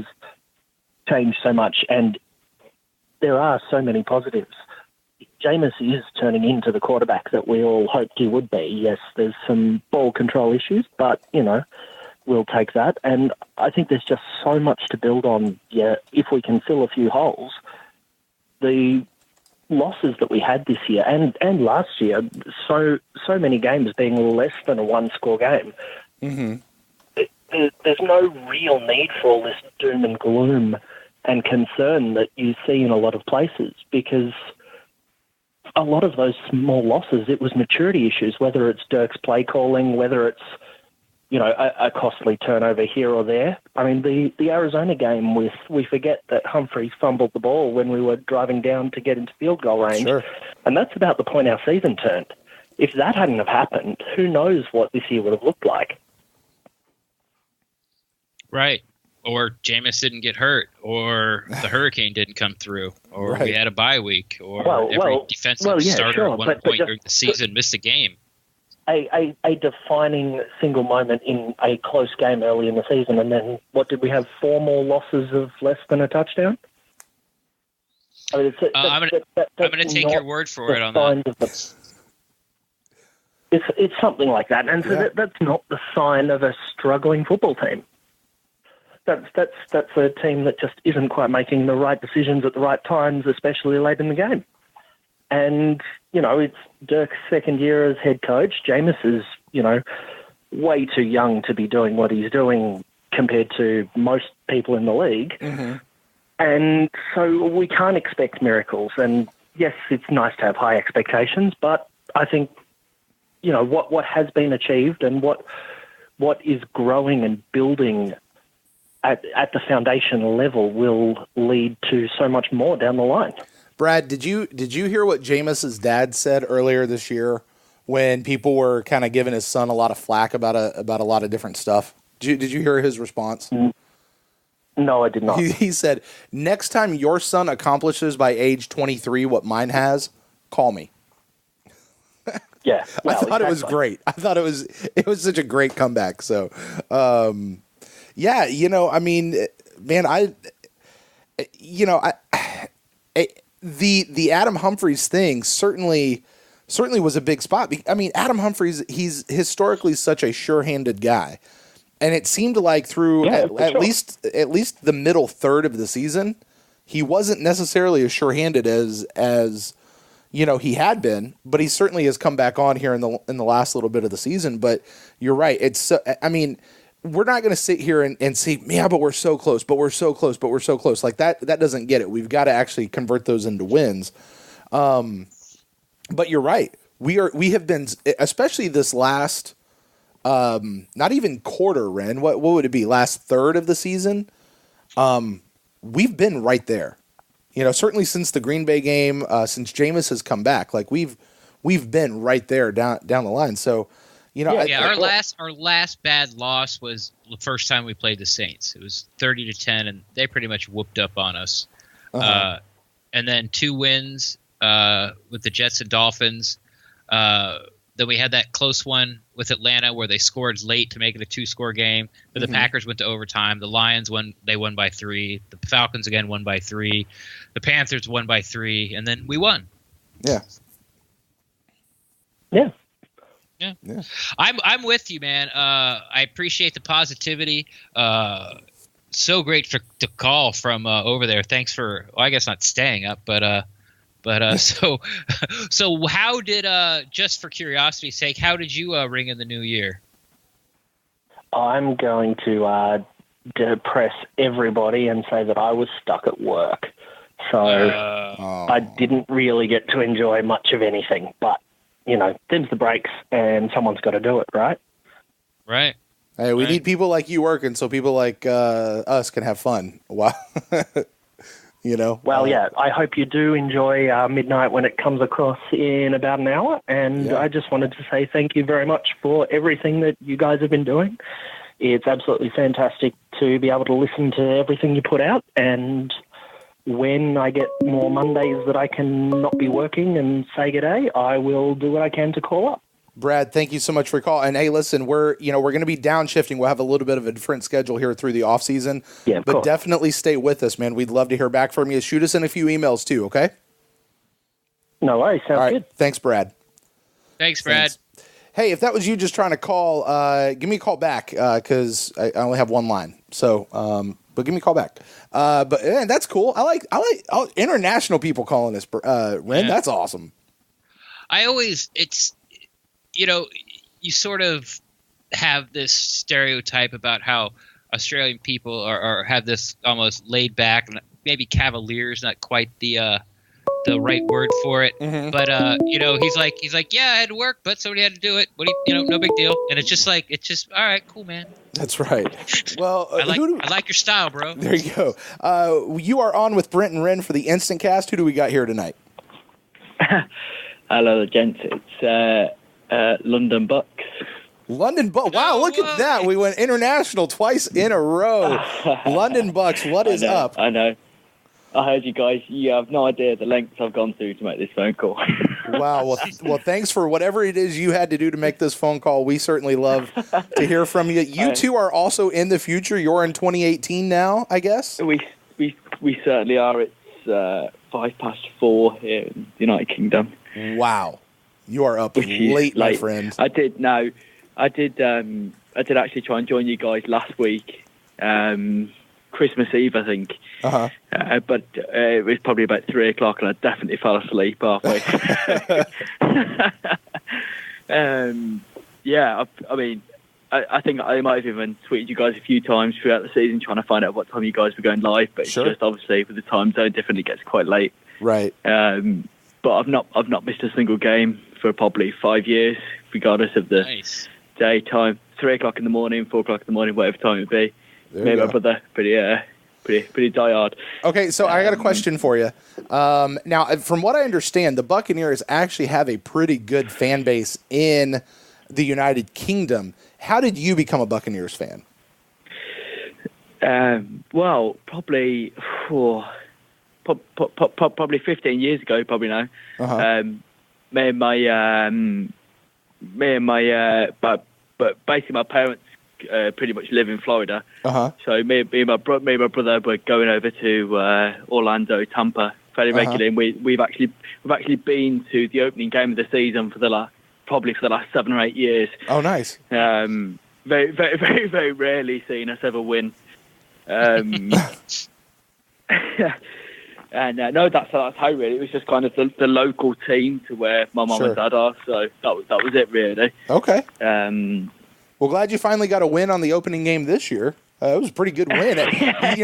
changed so much. And there are so many positives. Jameis is turning into the quarterback that we all hoped he would be. Yes, there's some ball control issues, but, we'll take that. And I think there's just so much to build on. Yeah, if we can fill a few holes, the losses that we had this year and last year, so many games being less than a one-score game, there's no real need for all this doom and gloom and concern that you see in a lot of places, because a lot of those small losses, it was maturity issues, whether it's Dirk's play calling, whether it's, a costly turnover here or there. I mean, the Arizona game we forget that Humphreys fumbled the ball when we were driving down to get into field goal range. Sure. And that's about the point our season turned. If that hadn't have happened, who knows what this year would have looked like. Right. Or Jameis didn't get hurt, or the hurricane didn't come through, or we had a bye week, or every defensive starter at one point during the season missed a game. A defining single moment in a close game early in the season, and then what did we have? 4 more losses of less than a touchdown? I mean, I'm going to take your word for it on that. It's something like that, and so that's not the sign of a struggling football team. That's a team that just isn't quite making the right decisions at the right times, especially late in the game. And, it's Dirk's second year as head coach. Jameis is, way too young to be doing what he's doing compared to most people in the league. Mm-hmm. And so we can't expect miracles. And, yes, it's nice to have high expectations, but I think, what has been achieved and what is growing and building at the foundation level will lead to so much more down the line. Brad, did you hear what Jameis's dad said earlier this year when people were kind of giving his son a lot of flack about a lot of different stuff? Did you hear his response? No, I did not. He said, "Next time your son accomplishes by age 23 what mine has, call me." Yeah, I thought it was great. I thought it was such a great comeback. So, yeah, I mean, man, the Adam Humphreys thing certainly was a big spot. I mean, Adam Humphreys, he's historically such a sure-handed guy, and it seemed like through at least the middle third of the season, he wasn't necessarily as sure-handed as he had been, but he certainly has come back on here in the last little bit of the season. But you're right. It's I mean, we're not going to sit here and say, yeah, but we're so close, but we're so close, but we're so close. Like that doesn't get it. We've got to actually convert those into wins. But you're right. We have been, especially this last, not even quarter, Ren. What would it be? Last third of the season. We've been right there. Certainly since the Green Bay game, since Jameis has come back, like we've been right there down the line. So. Our last bad loss was the first time we played the Saints. It was 30-10, and they pretty much whooped up on us. Uh-huh. And then 2 wins with the Jets and Dolphins. Then we had that close one with Atlanta where they scored late to make it a 2-score game. But the Packers went to overtime. The Lions won by 3. The Falcons again won by 3. The Panthers won by 3, and then we won. Yeah. Yeah. Yeah. I'm with you, man. I appreciate the positivity. So great to call from over there. Thanks for, I guess not staying up, but But so how did just for curiosity's sake, how did you ring in the new year? I'm going to depress everybody and say that I was stuck at work. So I didn't really get to enjoy much of anything. But, them's the breaks, and someone's got to do it, right? Right. Hey, we need people like you working so people like us can have fun. Wow. Well, yeah, I hope you do enjoy Midnight when it comes across in about an hour. And I just wanted to say thank you very much for everything that you guys have been doing. It's absolutely fantastic to be able to listen to everything you put out. And when I get more Mondays that I can not be working and say g'day, I will do what I can to call up. Brad, thank you so much for your call. And hey, listen, we're going to be downshifting. We'll have a little bit of a different schedule here through the off season. Yeah, but definitely stay with us, man. We'd love to hear back from you. Shoot us in a few emails too, okay? No worries. Sounds good. Thanks, Brad. Thanks, Brad. Hey, if that was you just trying to call, give me a call back because I only have one line. So, but give me a call back. But man, that's cool. I like international people calling us. Ren, that's awesome. You sort of have this stereotype about how Australian people are have this almost laid back, and maybe cavalier is not quite the right word for it. Mm-hmm. But he's like, yeah, I had to work, but somebody had to do it. No big deal. And it's just all right, cool, man. That's right. Well, I like your style, bro. There you go. You are on with Brent and Ren for the InstantCast. Who do we got here tonight? Hello, gents. It's London Bucs. London Bucs. Wow, look at that. We went international twice in a row. London Bucs, what is up? I know. I heard you guys. You have no idea the lengths I've gone through to make this phone call. Wow. Well, thanks for whatever it is you had to do to make this phone call. We certainly love to hear from you. You two are also in the future. You're in 2018 now, I guess? We certainly are. It's 4:05 here in the United Kingdom. Wow. You are up late, my friend. I did actually try and join you guys last week, Christmas Eve, I think. Uh-huh. But it was probably about 3:00, and I definitely fell asleep halfway. I think I might have even tweeted you guys a few times throughout the season trying to find out what time you guys were going live, but it's just obviously with the time zone different, it gets quite late. Right. But I've not missed a single game for probably 5 years, regardless of the day time. 3:00 in the morning, 4:00 in the morning, whatever time it be. Me and my brother, pretty die-hard. Okay, so I got a question for you. Now, from what I understand, the Buccaneers actually have a pretty good fan base in the United Kingdom. How did you become a Buccaneers fan? Well, probably 15 years ago, probably now. Uh-huh. But basically my parents pretty much live in Florida. Uh-huh. So me and my brother were going over to Orlando, Tampa fairly regularly, and we've actually been to the opening game of the season for the last 7 or 8 years. Oh, nice. Very, very, very, very rarely seen us ever win. And no, that's how really. It was just kind of the local team to where my mum and dad are. So that was it really. Okay. Well, glad you finally got a win on the opening game this year. It was a pretty good win.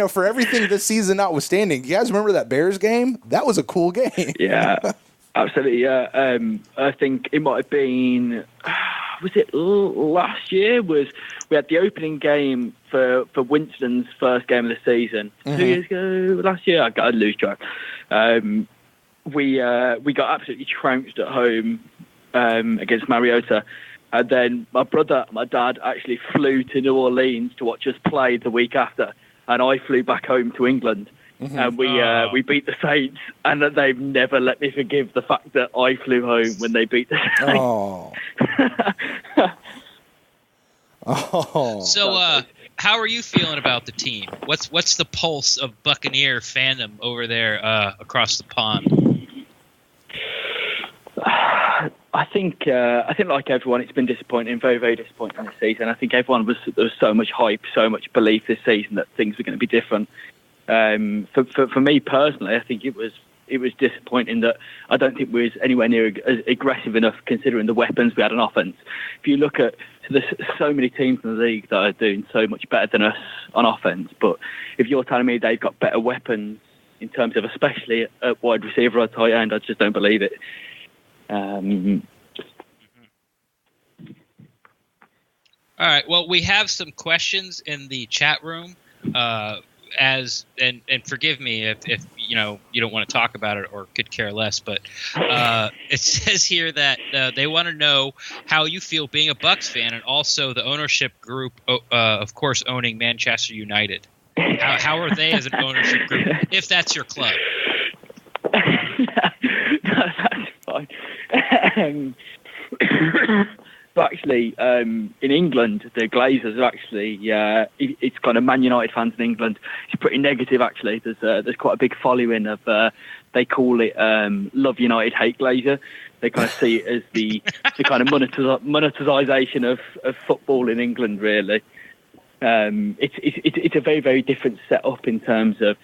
For everything this season notwithstanding. You guys remember that Bears game? That was a cool game. Yeah, absolutely. Yeah. I think it might have been. Was it last year? We had the opening game for Winston's first game of the season 2 years ago. Last year, I lose track. We got absolutely trounced at home against Mariota, and then my brother and my dad actually flew to New Orleans to watch us play the week after, and I flew back home to England. Mm-hmm. And we beat the Saints, and they've never let me forgive the fact that I flew home when they beat the Saints. So, how are you feeling about the team? What's the pulse of Buccaneer fandom over there across the pond? I think like everyone, it's been disappointing, very, very disappointing this season. I think there was so much hype, so much belief this season that things were going to be different. For me personally, I think it was it was disappointing that I don't think we was anywhere near as aggressive enough considering the weapons we had on offense. If you look at, so there's so many teams in the league that are doing so much better than us on offense, but if you're telling me they've got better weapons in terms of especially at wide receiver or tight end, I just don't believe it. All right. Well, we have some questions in the chat room. And forgive me if you don't want to talk about it or could care less, but it says here that they want to know how you feel being a Bucs fan and also the ownership group, of course, owning Manchester United. How are they as an ownership group, if that's your club? No, that's fine. But actually, in England, the Glazers are actually, it's kind of Man United fans in England. It's pretty negative, actually. There's quite a big following of, they call it Love United, Hate Glazer. They kind of see it as the kind of monetisation of football in England, really. It's a very, very different setup in terms of,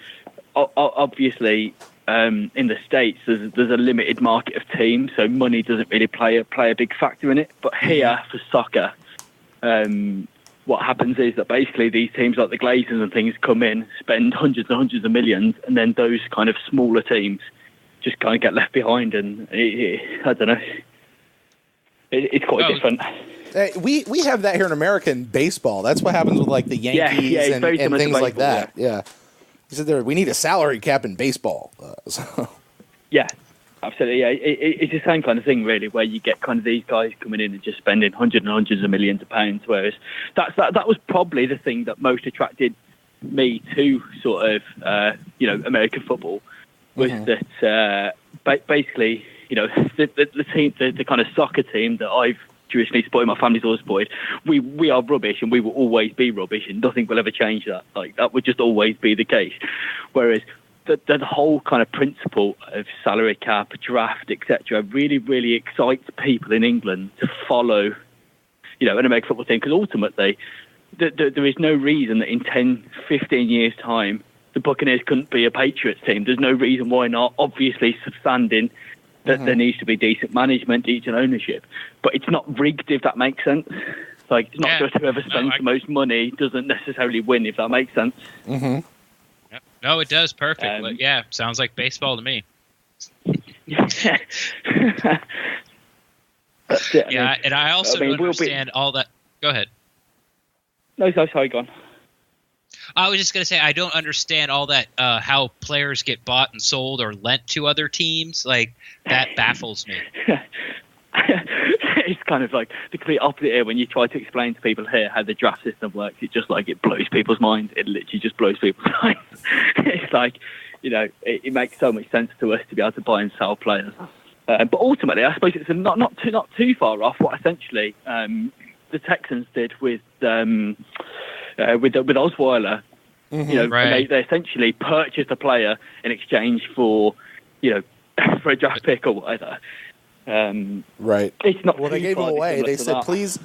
obviously, in the States, there's a limited market of teams, so money doesn't really play a big factor in it. But here, for soccer, what happens is that basically these teams like the Glazers and things come in, spend hundreds and hundreds of millions, and then those kind of smaller teams just kind of get left behind. And I don't know, it's quite different. We have that here in America in baseball. That's what happens with like the Yankees and things like that. Yeah. He said we need a salary cap in baseball. Yeah, absolutely. Yeah, it's the same kind of thing, really, where you get kind of these guys coming in and just spending hundreds and hundreds of millions of pounds. Whereas that was probably the thing that most attracted me to sort of American football was that basically the team, the kind of soccer team that I've traditionally supported, my family's always supported, we are rubbish and we will always be rubbish and nothing will ever change that. Like, that would just always be the case. Whereas the whole kind of principle of salary cap, draft, etc., really, really excites people in England to follow, an American football team, because ultimately there is no reason that in 10, 15 years' time the Buccaneers couldn't be a Patriots team. There's no reason why not. Obviously, standing that there needs to be decent management, decent ownership, but it's not rigged, if that makes sense. Like, it's not just whoever spends the most money doesn't necessarily win, if that makes sense. Mm-hmm. Yep. No, it does. Perfect. But yeah, sounds like baseball to me. That's it. Yeah, and I also don't understand all that. Go ahead. No, sorry, go on. I was just going to say, I don't understand all that, how players get bought and sold or lent to other teams. Like, that baffles me. It's kind of like the complete opposite here. When you try to explain to people here how the draft system works, it's just like it blows people's minds. It literally just blows people's minds. It's like, it makes so much sense to us to be able to buy and sell players. But ultimately, I suppose it's not too far off what essentially the Texans did with Osweiler. Right. They essentially purchased a player in exchange for for a draft pick or whatever. Right. It's not. Well, they gave him away. They said, "Please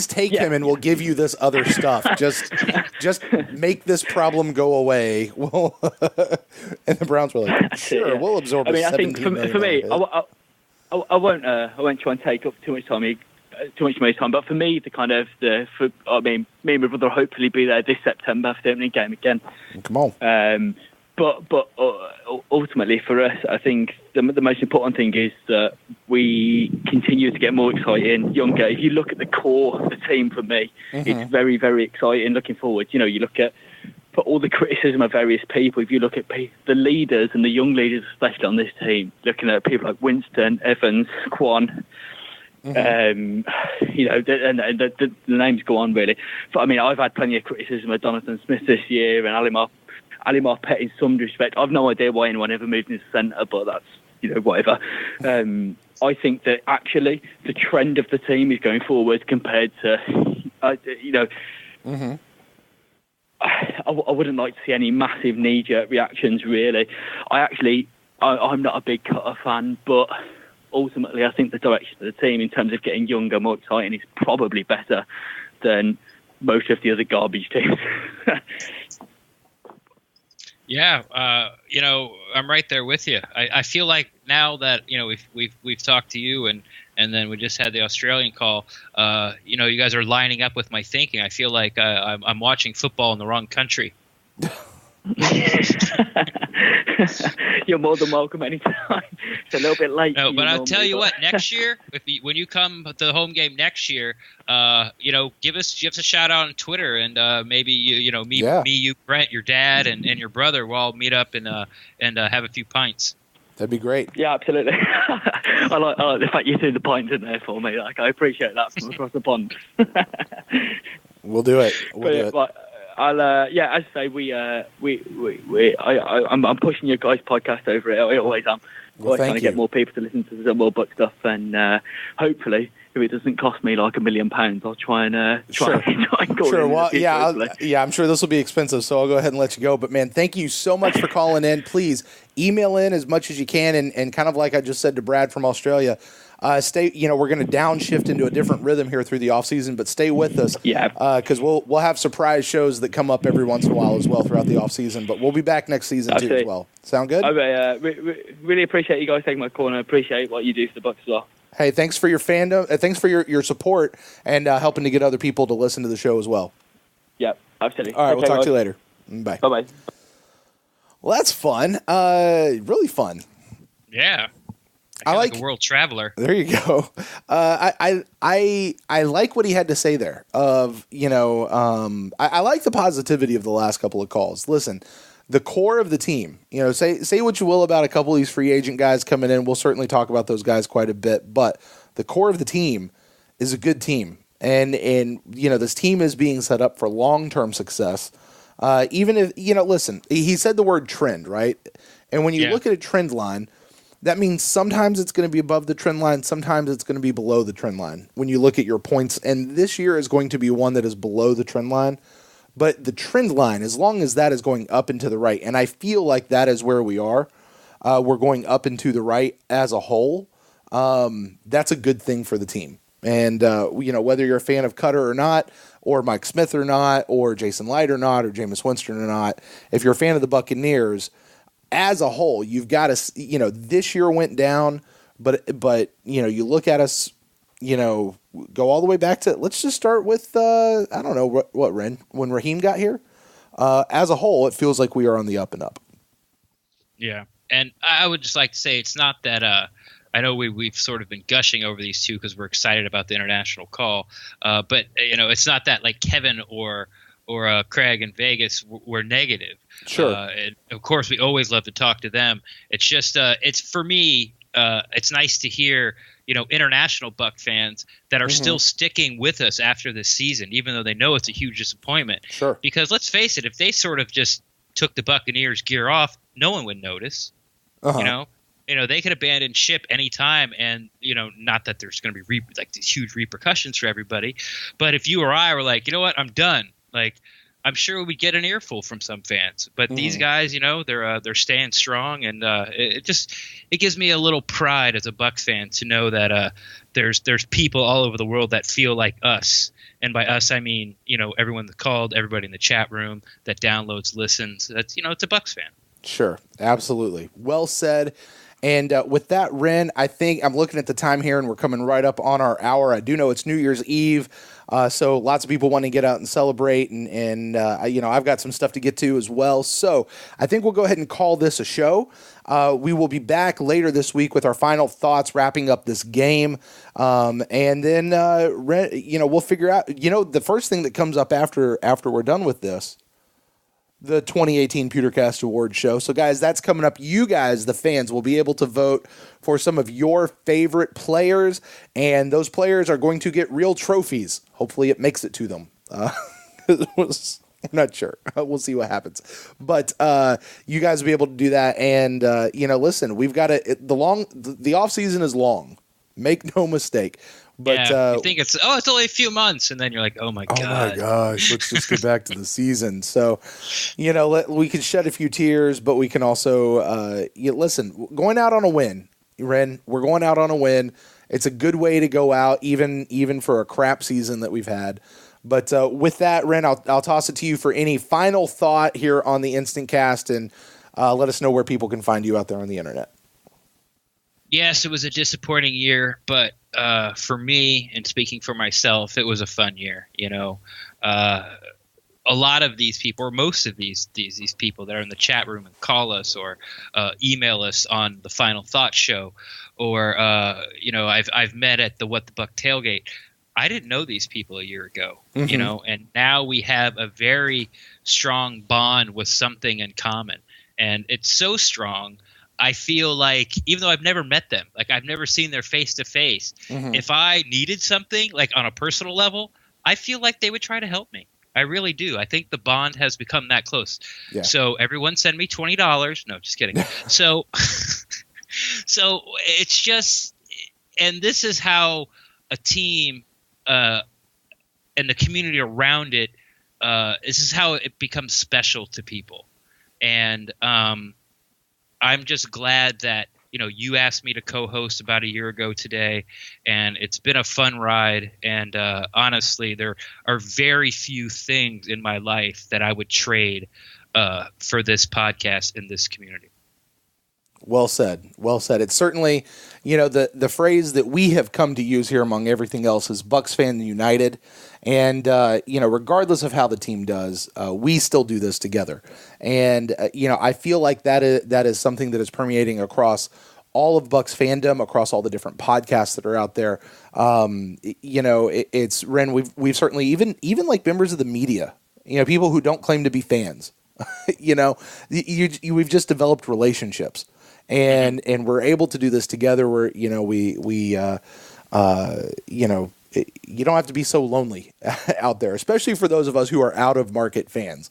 take him, and we'll give you this other stuff. Just make this problem go away." Well, and the Browns were like, "Sure, we'll absorb." I think for me, I won't try and take up too much time. But for me, me and my brother will hopefully be there this September for the opening game again. Come on. But ultimately for us, I think the most important thing is that we continue to get more exciting, younger. If you look at the core of the team, for me, it's very, very exciting. Looking forward, you look at, for all the criticism of various people, if you look at the leaders and the young leaders, especially on this team, looking at people like Winston, Evans, Quan. The names go on, really. But I've had plenty of criticism of Jonathan Smith this year and Ali Marpet in some respect. I've no idea why anyone ever moved into centre, but that's whatever. I think that actually the trend of the team is going forward compared to I wouldn't like to see any massive knee-jerk reactions, really. I'm not a big Koetter fan, but ultimately, I think the direction of the team in terms of getting younger, more exciting, is probably better than most of the other garbage teams. Yeah, I'm right there with you. I feel like now that we've talked to you and then we just had the Australian call. You guys are lining up with my thinking. I feel like I'm watching football in the wrong country. You're more than welcome anytime. It's a little bit late. No, but I'll tell you what. Next year, when you come to the home game next year, give us a shout out on Twitter, and maybe you, Brent, your dad, and your brother will all meet up and have a few pints. That'd be great. Yeah, absolutely. I like the fact you threw the pints in there for me. Like, I appreciate that from across the pond. We'll do it. But I'll as I say, I'm pushing your guys' podcast over it. I always am. Well, trying to get more people to listen to some more Bucs stuff, and hopefully, if it doesn't cost me like £1 million, I'll try and call in. Well, I'm sure this will be expensive, so I'll go ahead and let you go. But man, thank you so much for calling in. Please email in as much as you can, and kind of like I just said to Brad from Australia. We're going to downshift into a different rhythm here through the off season, but stay with us. Yeah. Because we'll have surprise shows that come up every once in a while as well throughout the off season. But we'll be back next season too as well. Sound good? I really appreciate you guys taking my call, and I appreciate what you do for the Bucs as well. Hey, thanks for your fandom. Thanks for your support and helping to get other people to listen to the show as well. Yeah, absolutely. All right, we'll talk to you later. Bye. Bye. Well, that's fun. Really fun. Yeah. I like a world traveler. There you go. I like what he had to say there. I like the positivity of the last couple of calls. Listen, the core of the team. Say what you will about a couple of these free agent guys coming in. We'll certainly talk about those guys quite a bit. But the core of the team is a good team, and this team is being set up for long-term success. Even if listen, he said the word trend, right? And when you look at a trend line, that means sometimes it's going to be above the trend line, sometimes it's going to be below the trend line when you look at your points. And this year is going to be one that is below the trend line. But the trend line, as long as that is going up and to the right, and I feel like that is where we are, we're going up and to the right as a whole, that's a good thing for the team. And, whether you're a fan of Koetter or not, or Mike Smith or not, or Jason Light or not, or Jameis Winston or not, if you're a fan of the Buccaneers, as a whole, you've got to, this year went down, but you look at us, go all the way back to, let's just start with, I don't know what Ren, when Raheem got here, as a whole, it feels like we are on the up and up. Yeah. And I would just like to say, it's not that, I know we've sort of been gushing over these two because we're excited about the international call, but it's not that like Kevin or Craig in Vegas were negative. Sure. And of course, we always love to talk to them. It's just, it's for me, it's nice to hear, international Buck fans that are still sticking with us after this season, even though they know it's a huge disappointment. Sure. Because let's face it, if they sort of just took the Buccaneers gear off, no one would notice. They could abandon ship anytime, and not that there's going to be these huge repercussions for everybody, but if you or I were like, you know what, I'm done. Like, I'm sure we'd get an earful from some fans, but these guys, they're staying strong, and it gives me a little pride as a Bucs fan to know that there's people all over the world that feel like us, and by us I mean everyone that called, everybody in the chat room that downloads, listens. That's it's a Bucs fan. Sure, absolutely, well said. And with that, Ren, I think I'm looking at the time here, and we're coming right up on our hour. I do know it's New Year's Eve, so lots of people want to get out and celebrate, and I've got some stuff to get to as well. So I think we'll go ahead and call this a show. We will be back later this week with our final thoughts, wrapping up this game, and then we'll figure out. The first thing that comes up after we're done with this, the 2018 PewterCast Awards show. So, guys, that's coming up. You guys, the fans, will be able to vote for some of your favorite players, and those players are going to get real trophies. Hopefully it makes it to them. I'm not sure. We'll see what happens. But you guys will be able to do that. And, listen, we've got the off-season is long. Make no mistake. But you think it's only a few months, and then you're like, oh my god, oh my gosh, let's just get back to the season. So, we can shed a few tears, but we can also listen. Going out on a win, Ren. We're going out on a win. It's a good way to go out, even for a crap season that we've had. But with that, Ren, I'll toss it to you for any final thought here on the InstantCast, and let us know where people can find you out there on the internet. Yes, it was a disappointing year, but for me, and speaking for myself, it was a fun year. A lot of these people, or most of these people that are in the chat room and call us or email us on the Final Thought show, or I've met at the What the Buck tailgate. I didn't know these people a year ago, and now we have a very strong bond with something in common, and it's so strong. I feel like, even though I've never met them, like I've never seen their face to face, if I needed something like on a personal level, I feel like they would try to help me. I really do. I think the bond has become that close. Yeah. So everyone send me $20. No, just kidding. So it's just, and this is how a team and the community around it, this is how it becomes special to people. And I'm just glad that, you asked me to co-host about a year ago today, and it's been a fun ride. And honestly, there are very few things in my life that I would trade for this podcast in this community. Well said. Well said. It's certainly, the phrase that we have come to use here among everything else is Bucs Fan United. And, regardless of how the team does, we still do this together. And, I feel like that is something that is permeating across all of Bucs fandom, across all the different podcasts that are out there. It's Ren, we've certainly, even like members of the media, people who don't claim to be fans, we've just developed relationships. And we're able to do this together where, you don't have to be so lonely out there, especially for those of us who are out of market fans,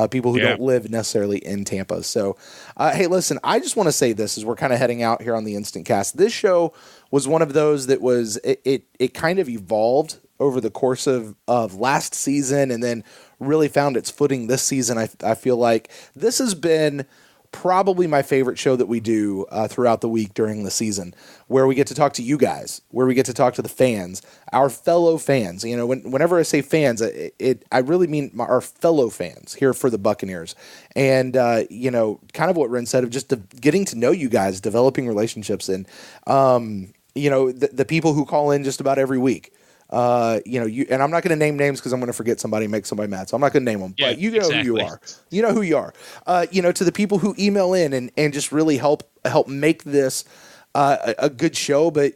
people who don't live necessarily in Tampa. So, hey, listen, I just want to say this as we're kind of heading out here on the InstantCast. This show was one of those that was, it kind of evolved over the course of last season and then really found its footing this season. I feel like this has been probably my favorite show that we do throughout the week during the season, where we get to talk to you guys, where we get to talk to the fans, our fellow fans. Whenever I say fans, I really mean our fellow fans here for the Buccaneers. And, kind of what Ren said of just getting to know you guys, developing relationships, and, the people who call in just about every week. And I'm not going to name names because I'm going to forget somebody and make somebody mad. So I'm not going to name them, but you know who you are. You know who you are. To the people who email in and just really help make this a good show. But,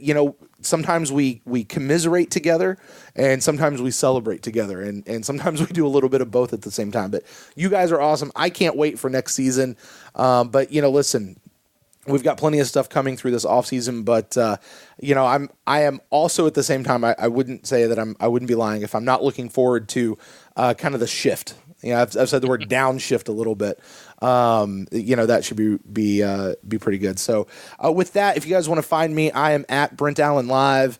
sometimes we commiserate together and sometimes we celebrate together. And sometimes we do a little bit of both at the same time. But you guys are awesome. I can't wait for next season. But, listen, we've got plenty of stuff coming through this offseason, but I am also at the same time, I wouldn't say that I wouldn't be lying if I'm not looking forward to kind of the shift. I've said the word downshift a little bit. That should be pretty good. So with that, if you guys want to find me, I am at Brent Allen Live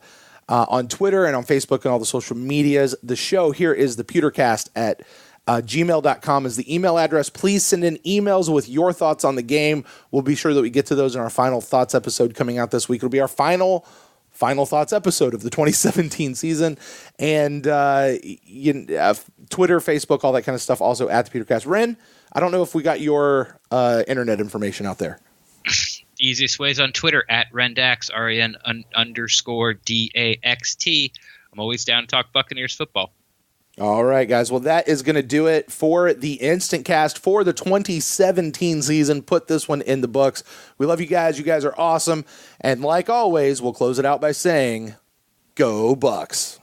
on Twitter and on Facebook and all the social medias. The show here is the PewterCast at gmail.com is the email address. Please send in emails with your thoughts on the game. We'll be sure that we get to those in our Final Thoughts episode coming out this week. It'll be our final Thoughts episode of the 2017 season. And Twitter, Facebook, all that kind of stuff, also at the PewterCast. Ren, I don't know if we got your internet information out there. Easiest ways on Twitter, at Rendax, REN_DAXT. I'm always down to talk Buccaneers football. All right, guys. Well, that is going to do it for the InstantCast for the 2017 season. Put this one in the books. We love you guys. You guys are awesome. And like always, we'll close it out by saying, go Bucs.